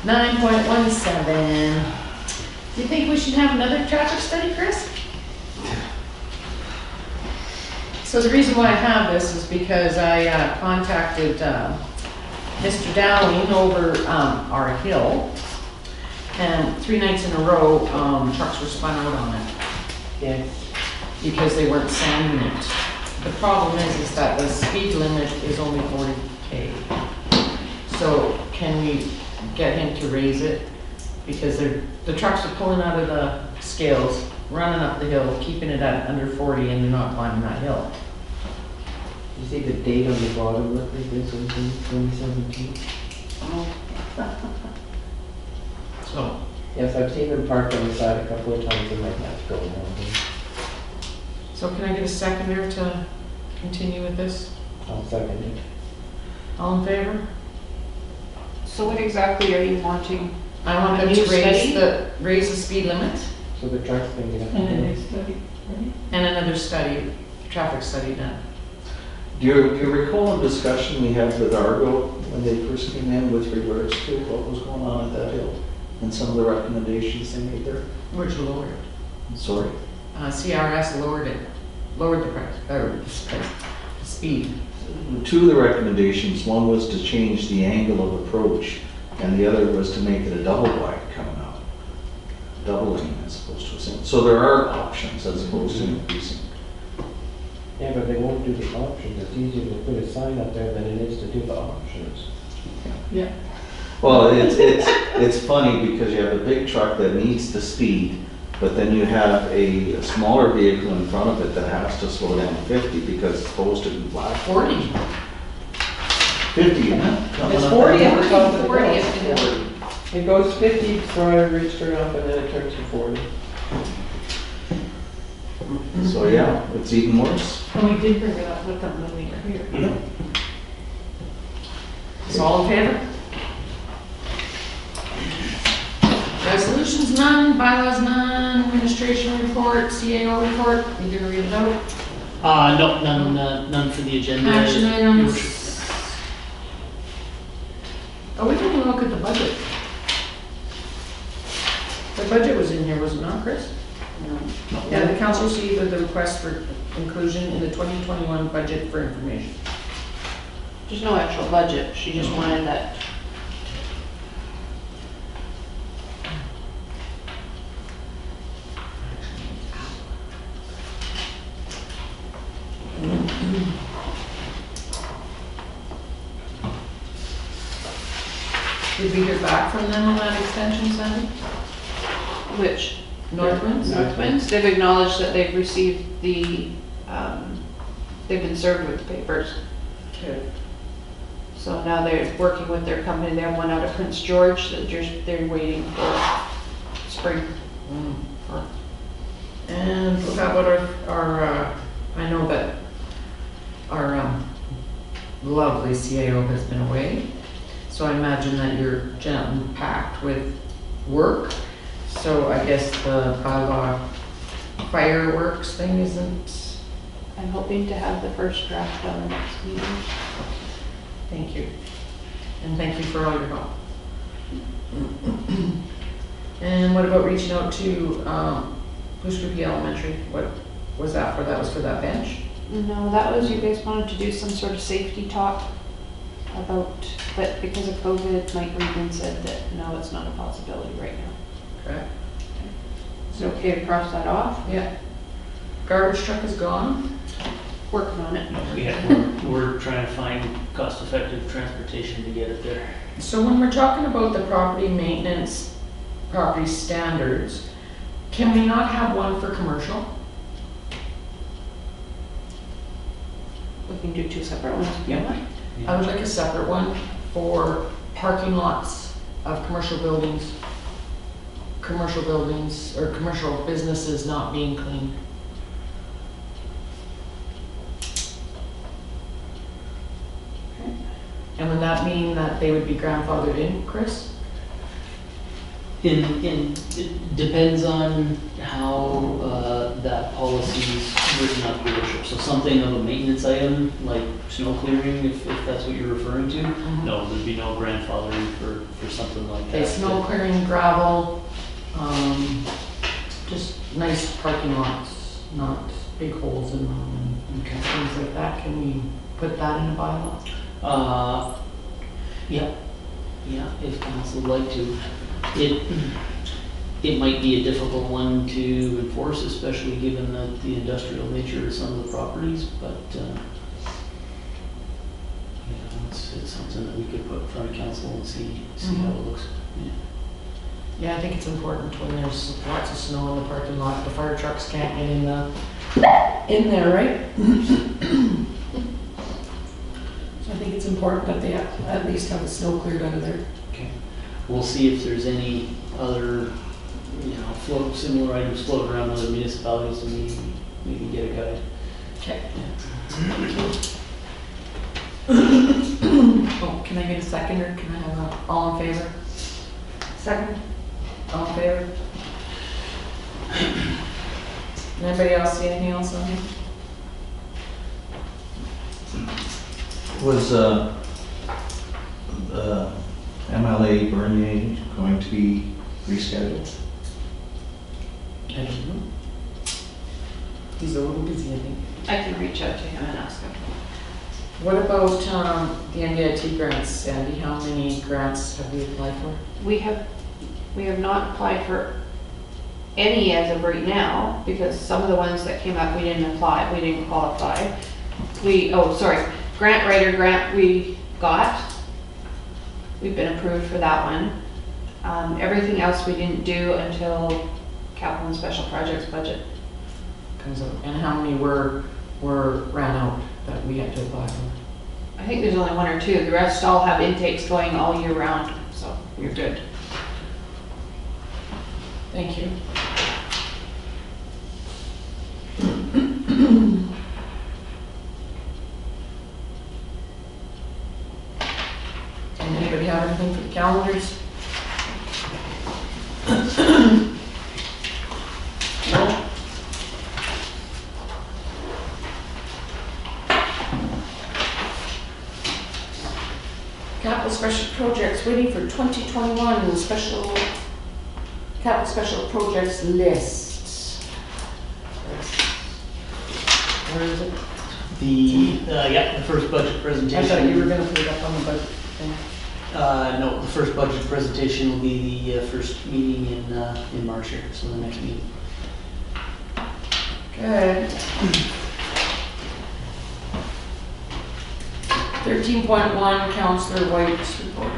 9.17. Do you think we should have another traffic study, Chris? So the reason why I have this is because I contacted Mr. Dowling over our hill, and 3 nights in a row, trucks were spun out on it Yes. because they weren't sanding it. The problem is that the speed limit is only 40K. So can we get him to raise it? Because the trucks are pulling out of the scales, running up the hill, keeping it at under 40, and they're not climbing that hill. You see the date on the bottom, look like this, 2017? So, Yes, I've seen them parked on the side a couple of times, and might have to go around them. so can I get a seconder to continue with this? I'll second it. All in favor? So what exactly are you wanting? I want them A to new study? raise the speed limit So the trucks can get up. And then there. they study, right? and another study, traffic study done. Do you recall a discussion we had with Argo when they first came in with regards to what was going on at that hill? And some of the recommendations they made there? Which lowered it. Sorry? CRS lowered it, lowered the price, or the speed. Two of the recommendations, one was to change the angle of approach, and the other was to make it a double wide coming out. Double lane as opposed to a single. So there are options as opposed to increasing. Yeah, but they won't do the options. It's easier to put a sign up there than it is to do the options. Yeah. Well, it's funny because you have a big truck that needs the speed, but then you have a smaller vehicle in front of it that has to slow down 50 because it's posted in black. 40. 50, isn't it? It's 40 at the top of the 40 hill. at the hill. It goes 50 before I reach turn off, and then it turns to 40. So yeah, it's even worse. And we did bring it up with them when we were here. So all in favor? Resolutions none, bylaws none, administration report, CAO report, you gonna read it out? No, none for the agenda. Action Your items. worship. Oh, we didn't even look at the budget. The budget was in here, was it not, Chris? No. Yeah, the council received the request for inclusion in the 2021 budget for information. There's no actual budget, she just wanted that. Did we hear back from them on that extension, Sandy? Which? Northwinds? Northwinds, they've acknowledged that they've received the, they've been served with the papers. Okay. So now they're working with their company, they have one out of Prince George, that they're waiting for spring. And how about our I know that our lovely CAO has been away, so I imagine that you're jam-packed with work. So I guess the bylaw fireworks thing isn't. I'm hoping to have the first draft on the next meeting. Thank you. And thank you for all your help. And what about reaching out to Booster Elementary? What was that for? That was for that bench? No, that was, you guys wanted to do some sort of safety talk about, but because of COVID, Mike Regan said that no, it's not a possibility right now. Okay. Is it okay to cross that off? Yeah. Garbage truck is gone. Working on it. We're trying to find cost-effective transportation to get it there. So when we're talking about the property maintenance, property standards, can we not have one for commercial? We can do two separate ones if you Yeah. want. I would like a separate one for parking lots of commercial buildings or commercial businesses not being cleaned. And would that mean that they would be grandfathered in, Chris? It depends on how that policy's written up, your worship. So something of a maintenance item, like snow clearing, if that's what you're referring to, no, there'd be no grandfathering for something like that. Okay, snow clearing, gravel, just nice parking lots, not big holes in them and things like that. Can we put that in a bylaw? Yeah, if council would like to. It might be a difficult one to enforce, especially given that the industrial nature of some of the properties, but it's something that we could put in front of council and see how it looks. Yeah, I think it's important when there's lots of snow in the parking lot, the fire trucks can't get in there, right? So I think it's important that they at least have the snow cleared out of there. Okay. We'll see if there's any other, similar items floating around other municipalities, and we can get a guide. Okay. Oh, can I get a second, or can I have a all in favor? Second. All in favor? Anybody else see anything else on here? Was MLA Bernier going to be rescheduled? I don't know. He's a little busy, I think. I can reach out to him and ask him. What about the NDIT grants, Sandy? How many grants have we applied for? We have not applied for any as of right now, because some of the ones that came up, we didn't qualify. Grant writer grant we got. We've been approved for that one. Everything else we didn't do until capital and special projects budget. And how many were ran out that we had to apply for? I think there's only one or two. The rest all have intakes going all year round, so you're good. Thank you. Anybody have anything for the calendars? No? Capital special projects waiting for 2021 capital special projects list. Where is it? The first budget presentation. I thought you were going to put it up on the budget thing. No, the first budget presentation will be the first meeting in March here, so the next meeting. Good. 13.1, Councillor White's report.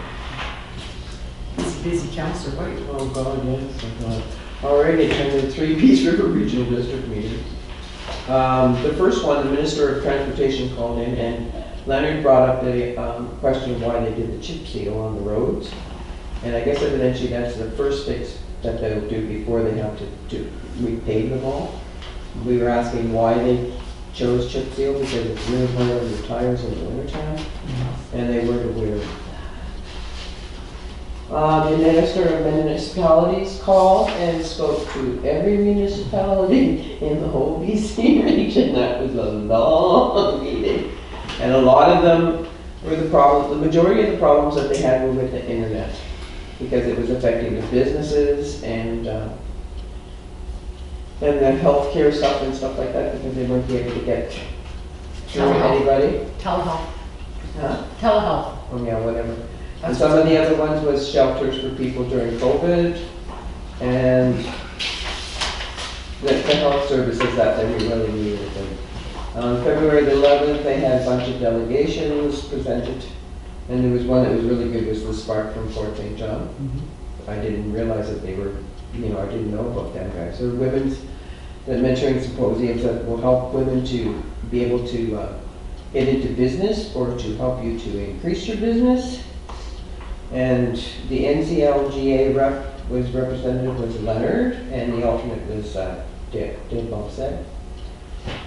Busy Councillor White. Oh God, yes, I've already attended 3 Peace River Regional District meetings. The first one, the Minister of Transportation called in, and Leonard brought up the question of why they did the chip seal on the roads. And I guess evidently that's the first fix that they'll do before they have to repave them all. We were asking why they chose chip seal, because it's really hard on your tires in the wintertime, and they weren't aware of that. The Minister of Municipalities called and spoke to every municipality in the whole BC region. That was a long meeting. And a lot of them were the majority of the problems that they had were with the internet, because it was affecting the businesses and the healthcare stuff and stuff like that, because they weren't able to get through anybody. Telehealth. Huh? Telehealth. Oh yeah, whatever. And some of the other ones was shelters for people during COVID, and the health services that they really needed. On February the 11th, they had a bunch of delegations presented, and there was one that was really good, was the Spark from Fort St. John. I didn't realize that they were, I didn't know about them guys. So women's mentoring symposiums that will help women to be able to get into business, or to help you to increase your business. And the NCLGA rep was representative was Leonard, and the alternate was Dave Bobset.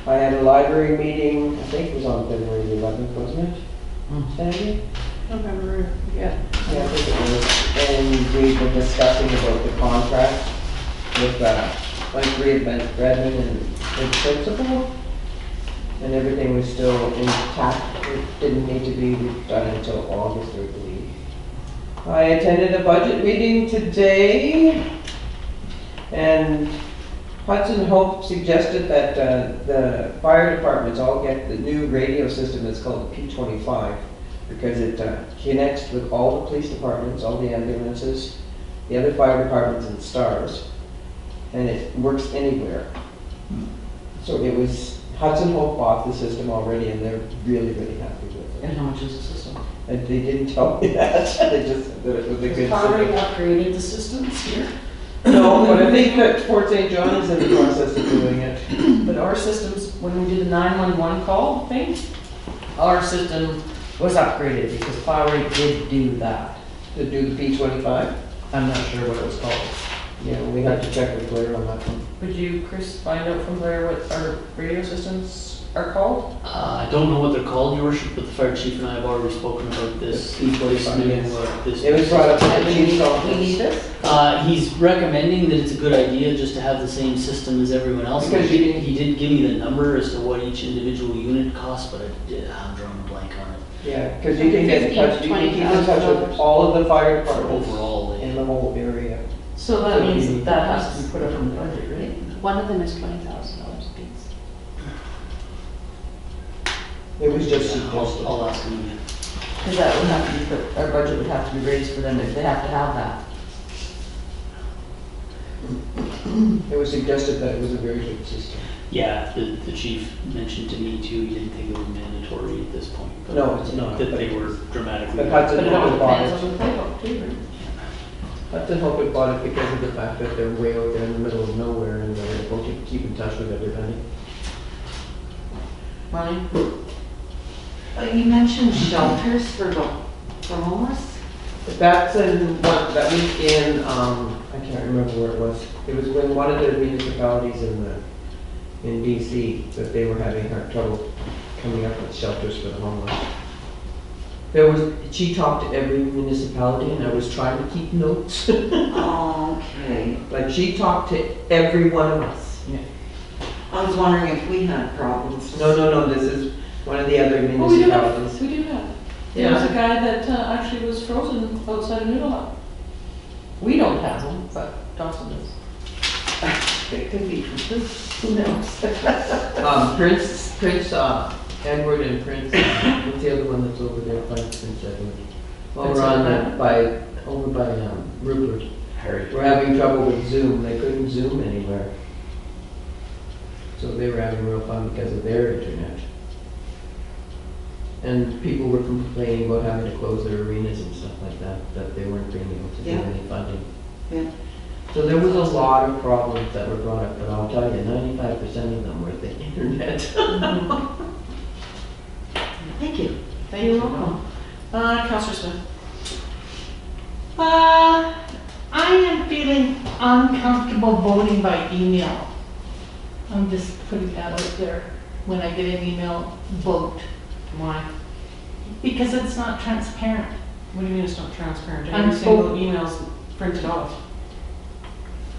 I had a library meeting, I think it was on February the 11th, wasn't it? Sandy? November, yeah. Yeah, I think it was. and we were discussing about the contract with, like Redmond and principal, and everything was still intact. It didn't need to be done until August, I believe. I attended a budget meeting today, and Hudson Hope suggested that the fire departments all get the new radio system that's called P25, because it connects with all the police departments, all the ambulances, the other fire departments and STARS, and it works anywhere. So it was, Hudson Hope bought the system already, and they're really, really happy with it. And how much is the system? And they didn't tell me that, they just said that it was a good Has Power system. upgraded the systems here? No, but I think that Fort St. John is in the process of doing it. But our systems, when we did the 911 call thing, our system was upgraded because Power did do that. To do the P25? I'm not sure what it was called. Yeah, we have to check with Blair on that one. Would you, Chris, find out from Blair what our radio systems are called? I don't know what they're called, your worship, but the fire chief and I have already spoken about this. The P25, new, yes. this. It was brought up at And the we chief's need office. this? He's recommending that it's a good idea just to have the same system as everyone else. Because you didn't- He did give me the number as to what each individual unit costs, but I'm drawing a blank on it. Yeah, because you can get in touch, you can keep in touch with all of the fire For departments overall, in the whole area. So that means that that has to be put up in the budget, right? One of them is $20,000 apiece. It was just I'll suggested. ask him again. Because that would have to be put, our budget would have to be raised for them if they have to have that. It was suggested that it was a very good system. Yeah, the chief mentioned to me too, he didn't think it was mandatory at this point. but No, it's not. That they were dramatically. But Hudson But it all Hope bought depends it. on the playbook too, right? Hudson Hope had bought it because of the fact that they're way out there in the middle of nowhere and they're able to keep in touch with everybody. Mine? You mentioned shelters for homeless? That's in one, that was in, I can't remember where it was. It was when one of the municipalities in BC that they were having hard trouble coming up with shelters for the homeless. She talked to every municipality and I was trying to keep notes. Okay. Like she talked to every one of us. I was wondering if we had problems. No, this is one of the other Oh, we do have, municipalities. we do have. There was a guy that actually was frozen outside of Noodle Hut. We don't have them, but Dawson does. It could be from this, who knows? Prince Edward and Prince, what's the other one that's over there by Prince Edward? Over on, over by Rupert. Harry. We're having trouble with Zoom, they couldn't Zoom anywhere. So they were having real fun because of their internet. And people were complaining about having to close their arenas and stuff like that they weren't being able to do Yeah. any funding. Yeah. So there was a lot of problems that were brought up, but I'll tell you, 95% of them were the internet. Thank you. Thank you. Counselor Smith. I am feeling uncomfortable voting by email. I'm just putting that out there. When I get an email, vote. Why? Because it's not transparent. What do you mean it's not transparent? I'm Every single so- email's printed off.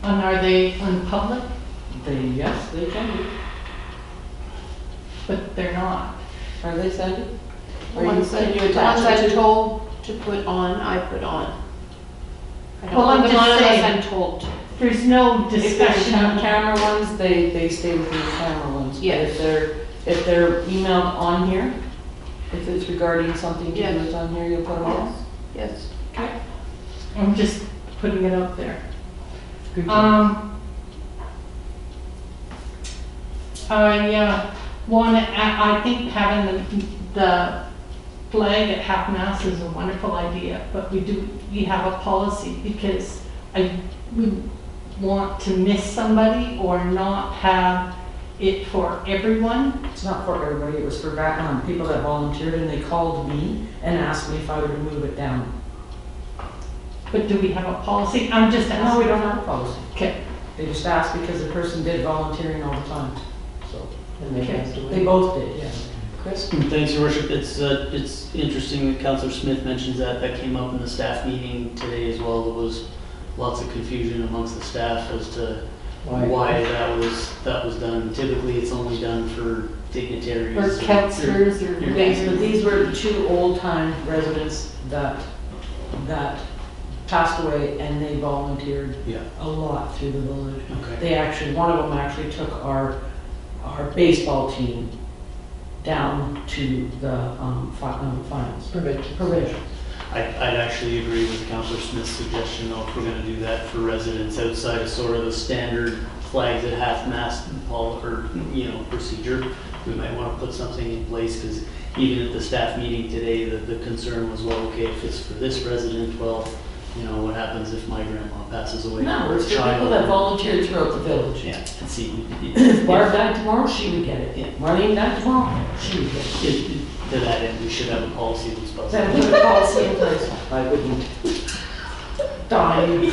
And are they unpublic? Yes, they can be. But they're not. Are they sent? The ones that you attach I'm it to? told to put on, I put on. I don't Well, I'm put them just on unless saying. I'm told to. There's no If they're discussion. camera ones, they stay with the camera ones. But Yes. if they're emailed on here, if it's regarding something to do Yes. with on here, you'll put them on? Yes. Okay. I'm just putting it out there. Good job. I think having the flag at half-mast is a wonderful idea, but we have a policy because we want to miss somebody or not have it for everyone. It's not for everybody, it was for people that volunteered and they called me and asked me if I would move it down. But do we have a policy? I'm just asking. No, we don't have a policy. Okay. They just asked because the person did volunteering all the time, so. And they passed away. They both did, yeah. Chris? Thanks, Your Worship. It's interesting that Councillor Smith mentions that. That came up in the staff meeting today as well. There was lots of confusion amongst the staff as to why that was done. Typically, it's only done for dignitaries. Or councillors or Yes, but whatever. these were the two old-time residents that passed away, and they volunteered Yeah. a lot through the village. Okay. They actually, one of them actually took our baseball team down to the finals. Provincials. I'd actually agree with Councillor Smith's suggestion, though, if we're gonna do that for residents outside of sort of the standard flags at half-mast procedure, we might wanna put something in place, because even at the staff meeting today, the concern was, well, okay, if it's for this resident, well, what happens if my grandma passes away? No, or it's a for people child? that volunteered throughout the village. Yeah, and see, If Barb died tomorrow, she would get Yeah. it. Marlene died tomorrow, she would get it. to that end, we should have a policy that's possible. Then we would policy in place. I wouldn't. Donna, you.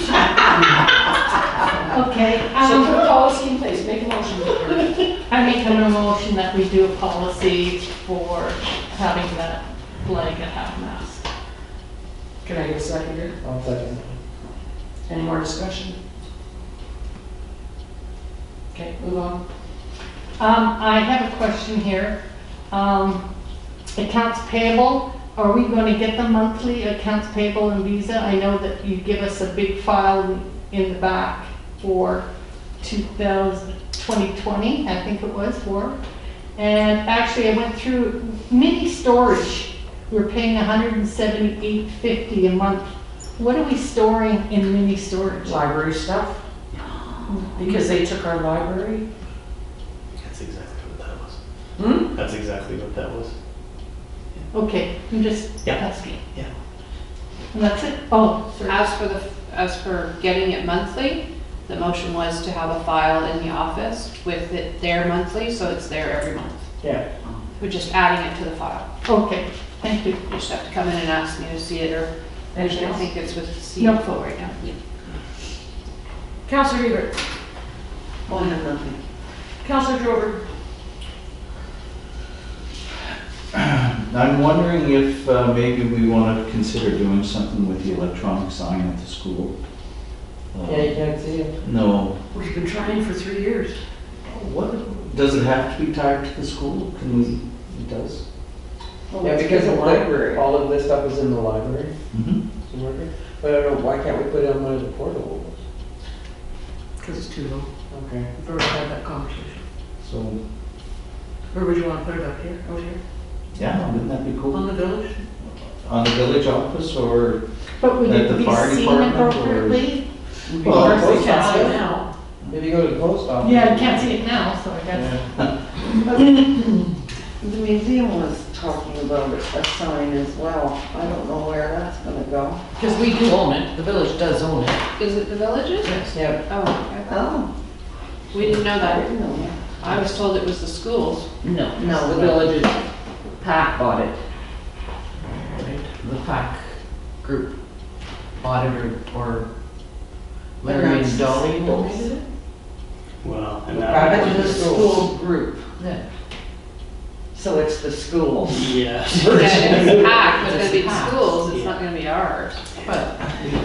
Okay, So put a policy in place, make a motion. I make a motion that we do a policy for having that flag at half-mast. Can I get a second here? I'll second. Any more discussion? Okay, move on. I have a question here. Accounts payable, are we going to get the monthly accounts payable and Visa? I know that you give us a big file in the back for 2020, I think it was for. And actually I went through mini storage. We're paying $178.50 a month. What are we storing in mini storage? Library stuff, because they took our library. That's exactly what that was. Hmm? That's exactly what that was. Okay, I'm just Yeah. asking. Yeah. And that's it? Oh, sorry. As for getting it monthly, the motion was to have a file in the office with it there monthly, so it's there every month. Yeah. We're just adding it to the file. Okay, thank you. You just have to come in and ask me to see it, or I Anything else? think it's with No. CFO right now. Councillor Hebert. Oh, no, nothing. Councillor Drover. I'm wondering if maybe we want to consider doing something with the electronic sign at the school. Yeah, you can't see it. No. We've been trying for 3 years. What, does it have to be tied to the school? Can we, it does? Yeah, because the library, all of this stuff is in the library. Mm-hmm. But I don't know, why can't we put it on one of the portables? Because it's too low. Okay. We've already had that conversation. So, Where would you want to put it, up here, out here? yeah, wouldn't that be On cool? the village? On the village office or, But would At it the be fire seen department or- appropriately? Well, Of course, post they can't see it office. now. If you go to the post office. Yeah, I can't see it now, so I guess. Yeah. The museum was talking about a sign as well. I don't know where that's gonna go. Because we do own it, the village does own it. Is it the villages? Yes. Yeah. Oh, okay. Oh, We didn't know I that. didn't know that. I was told it was the schools. No. No, The village's PAC bought it. Right, the PAC group bought it, or Larry that's and the Dolly schools. donated it? Well, and Private that. It's the school group, Yeah. so it's the school. Yeah. Yeah, it's packed, but It's it'll be the packed. schools, it's Yeah. not gonna be ours. But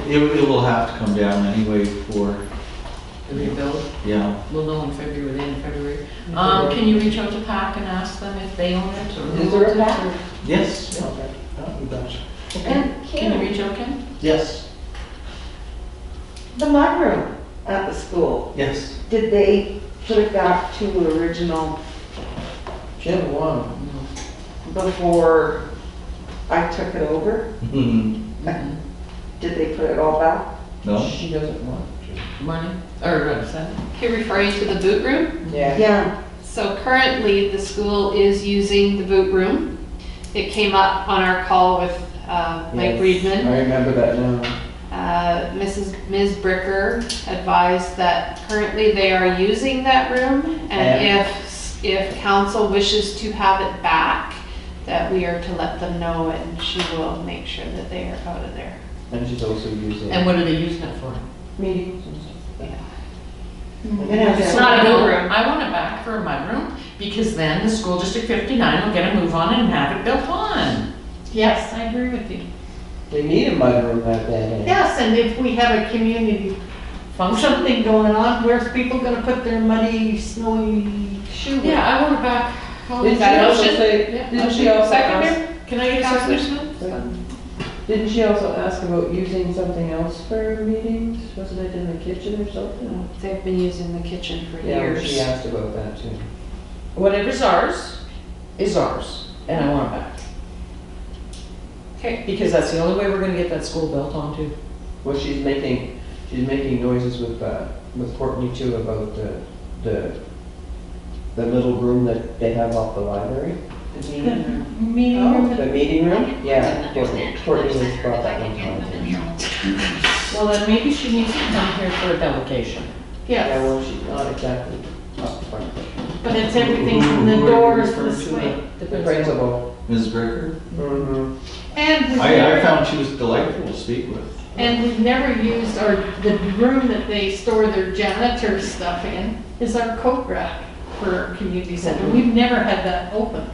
it will have to come down anyway for, the rebuild, yeah. we'll know in February, the end of February. Can you reach out to PAC and ask them if they own it or? Is there a who owns it, PAC? or- Yes, Okay. Oh, you betcha. Can you reach out, Ken? yes, The mudroom at the school, yes. did they put it back to original Jim won. before I took it over? Mhm. Did they put it all back? No? She doesn't want to. Money, or, something? You're referring to the boot room? Yeah. Yeah, So currently, the school is using the boot room. It came up on our call with Mike Yes, Friedman. I remember that now. Ms. Bricker advised that currently they are using that room, and if council wishes to have it back, that we are to let them know, and she will make sure that they are out of there. And she's also using. And what are they using it for? Meetings and stuff. It has It's a- not a good room. I want it back for my room, Because then the school district 59 will get a move on and have it built on. Yes, I agree with you. They need a mudroom that bad. Yes, and if we have a community something going on, where's people gonna put their muddy, snowy shoe? Yeah, I want it back. Didn't she also say, Yeah, didn't she also ask, Seconder? Can I get a Counselor second? Smith? didn't she also ask about using something else for meetings? Wasn't it in the kitchen or something? They've been using the kitchen for Yeah, years. she asked about that too. Whatever's ours is ours, and I want it back. Okay. Because that's the only way we're gonna get that school built on too. Well, she's making noises with Courtney too about the little room that they have off the library. Meeting Oh, room. the meeting room? Yeah, Courtney has brought that one to my attention. Well, then maybe she needs to come here for a delegation. Yeah, Yes, well, she's not exactly up front. but it's everything from the doors this way. The principal. Ms. Bricker? Mm-hmm. And we've I never, found she was delightful to speak with. and we've never used, the room that they store their janitor stuff in is our coat rack for our community center. We've never had that open.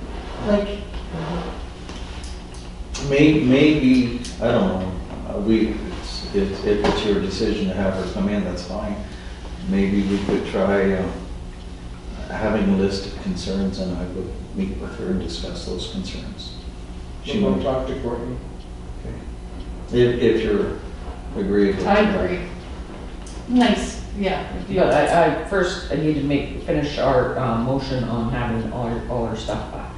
Like, Maybe, I don't know, if it's your decision to have her come in, that's fine. Maybe we could try having a list of concerns and I would meet with her and discuss those concerns. She won't talk to Courtney. If you're agreeable. I agree. Nice, yeah. But I need to finish our motion on having all our stuff back.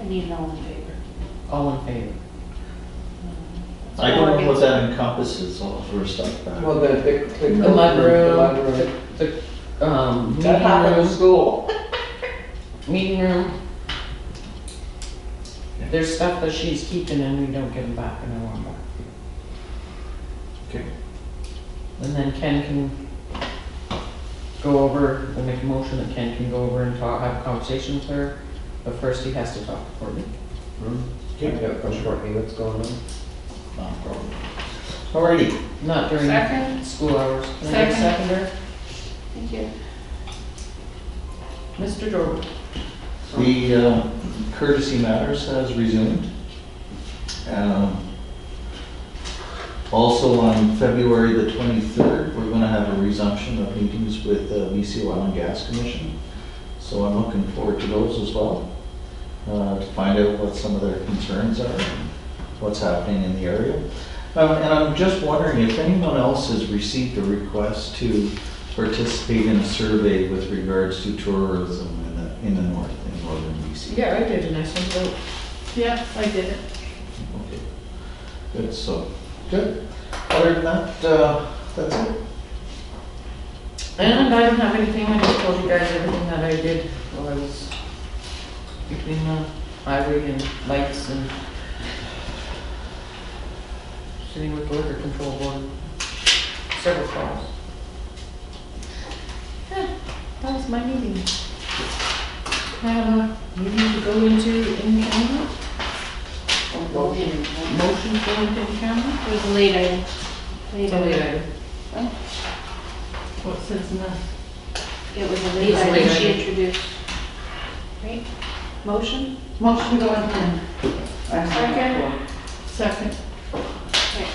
I need an all in favor. All in favor? I don't know what that encompasses, all of her stuff back. Well, the mudroom, the Meeting happened in room, school. meeting room. There's stuff that she's keeping and we don't give them back and I want them back. Okay. And then Ken can go over, we'll make a motion that Ken can go over and have a conversation with her. But first he has to talk to Courtney. Find out from Courtney what's going on. Not a problem. Alrighty. Not during Second. school hours. Can I get a Second. seconder? Thank you. Mr. Jordan. The courtesy matters has resumed. Also on February the 23rd, we're going to have a resumption of meetings with the BC Oil and Gas Commission. So I'm looking forward to those as well, to find out what some of their concerns are and what's happening in the area. And I'm just wondering if anyone else has received a request to participate in a survey with regards to tourism in the north, in northern BC. Yeah, I did, and I sent it out. Yeah, I did it. Okay, good, so, good. Other than that, that's it. And I don't have anything, I just told you guys everything that I did while I was between the highway and lights and sitting with the liquor control board. Several calls. Yeah, that was my meeting. I have a meeting to go into in camera. Motion to go into in camera? It was a late item. It's a late item. What says in the, It was a It late was a item late she item. introduced. Right? Motion? motion to go into, I Second. second. Okay.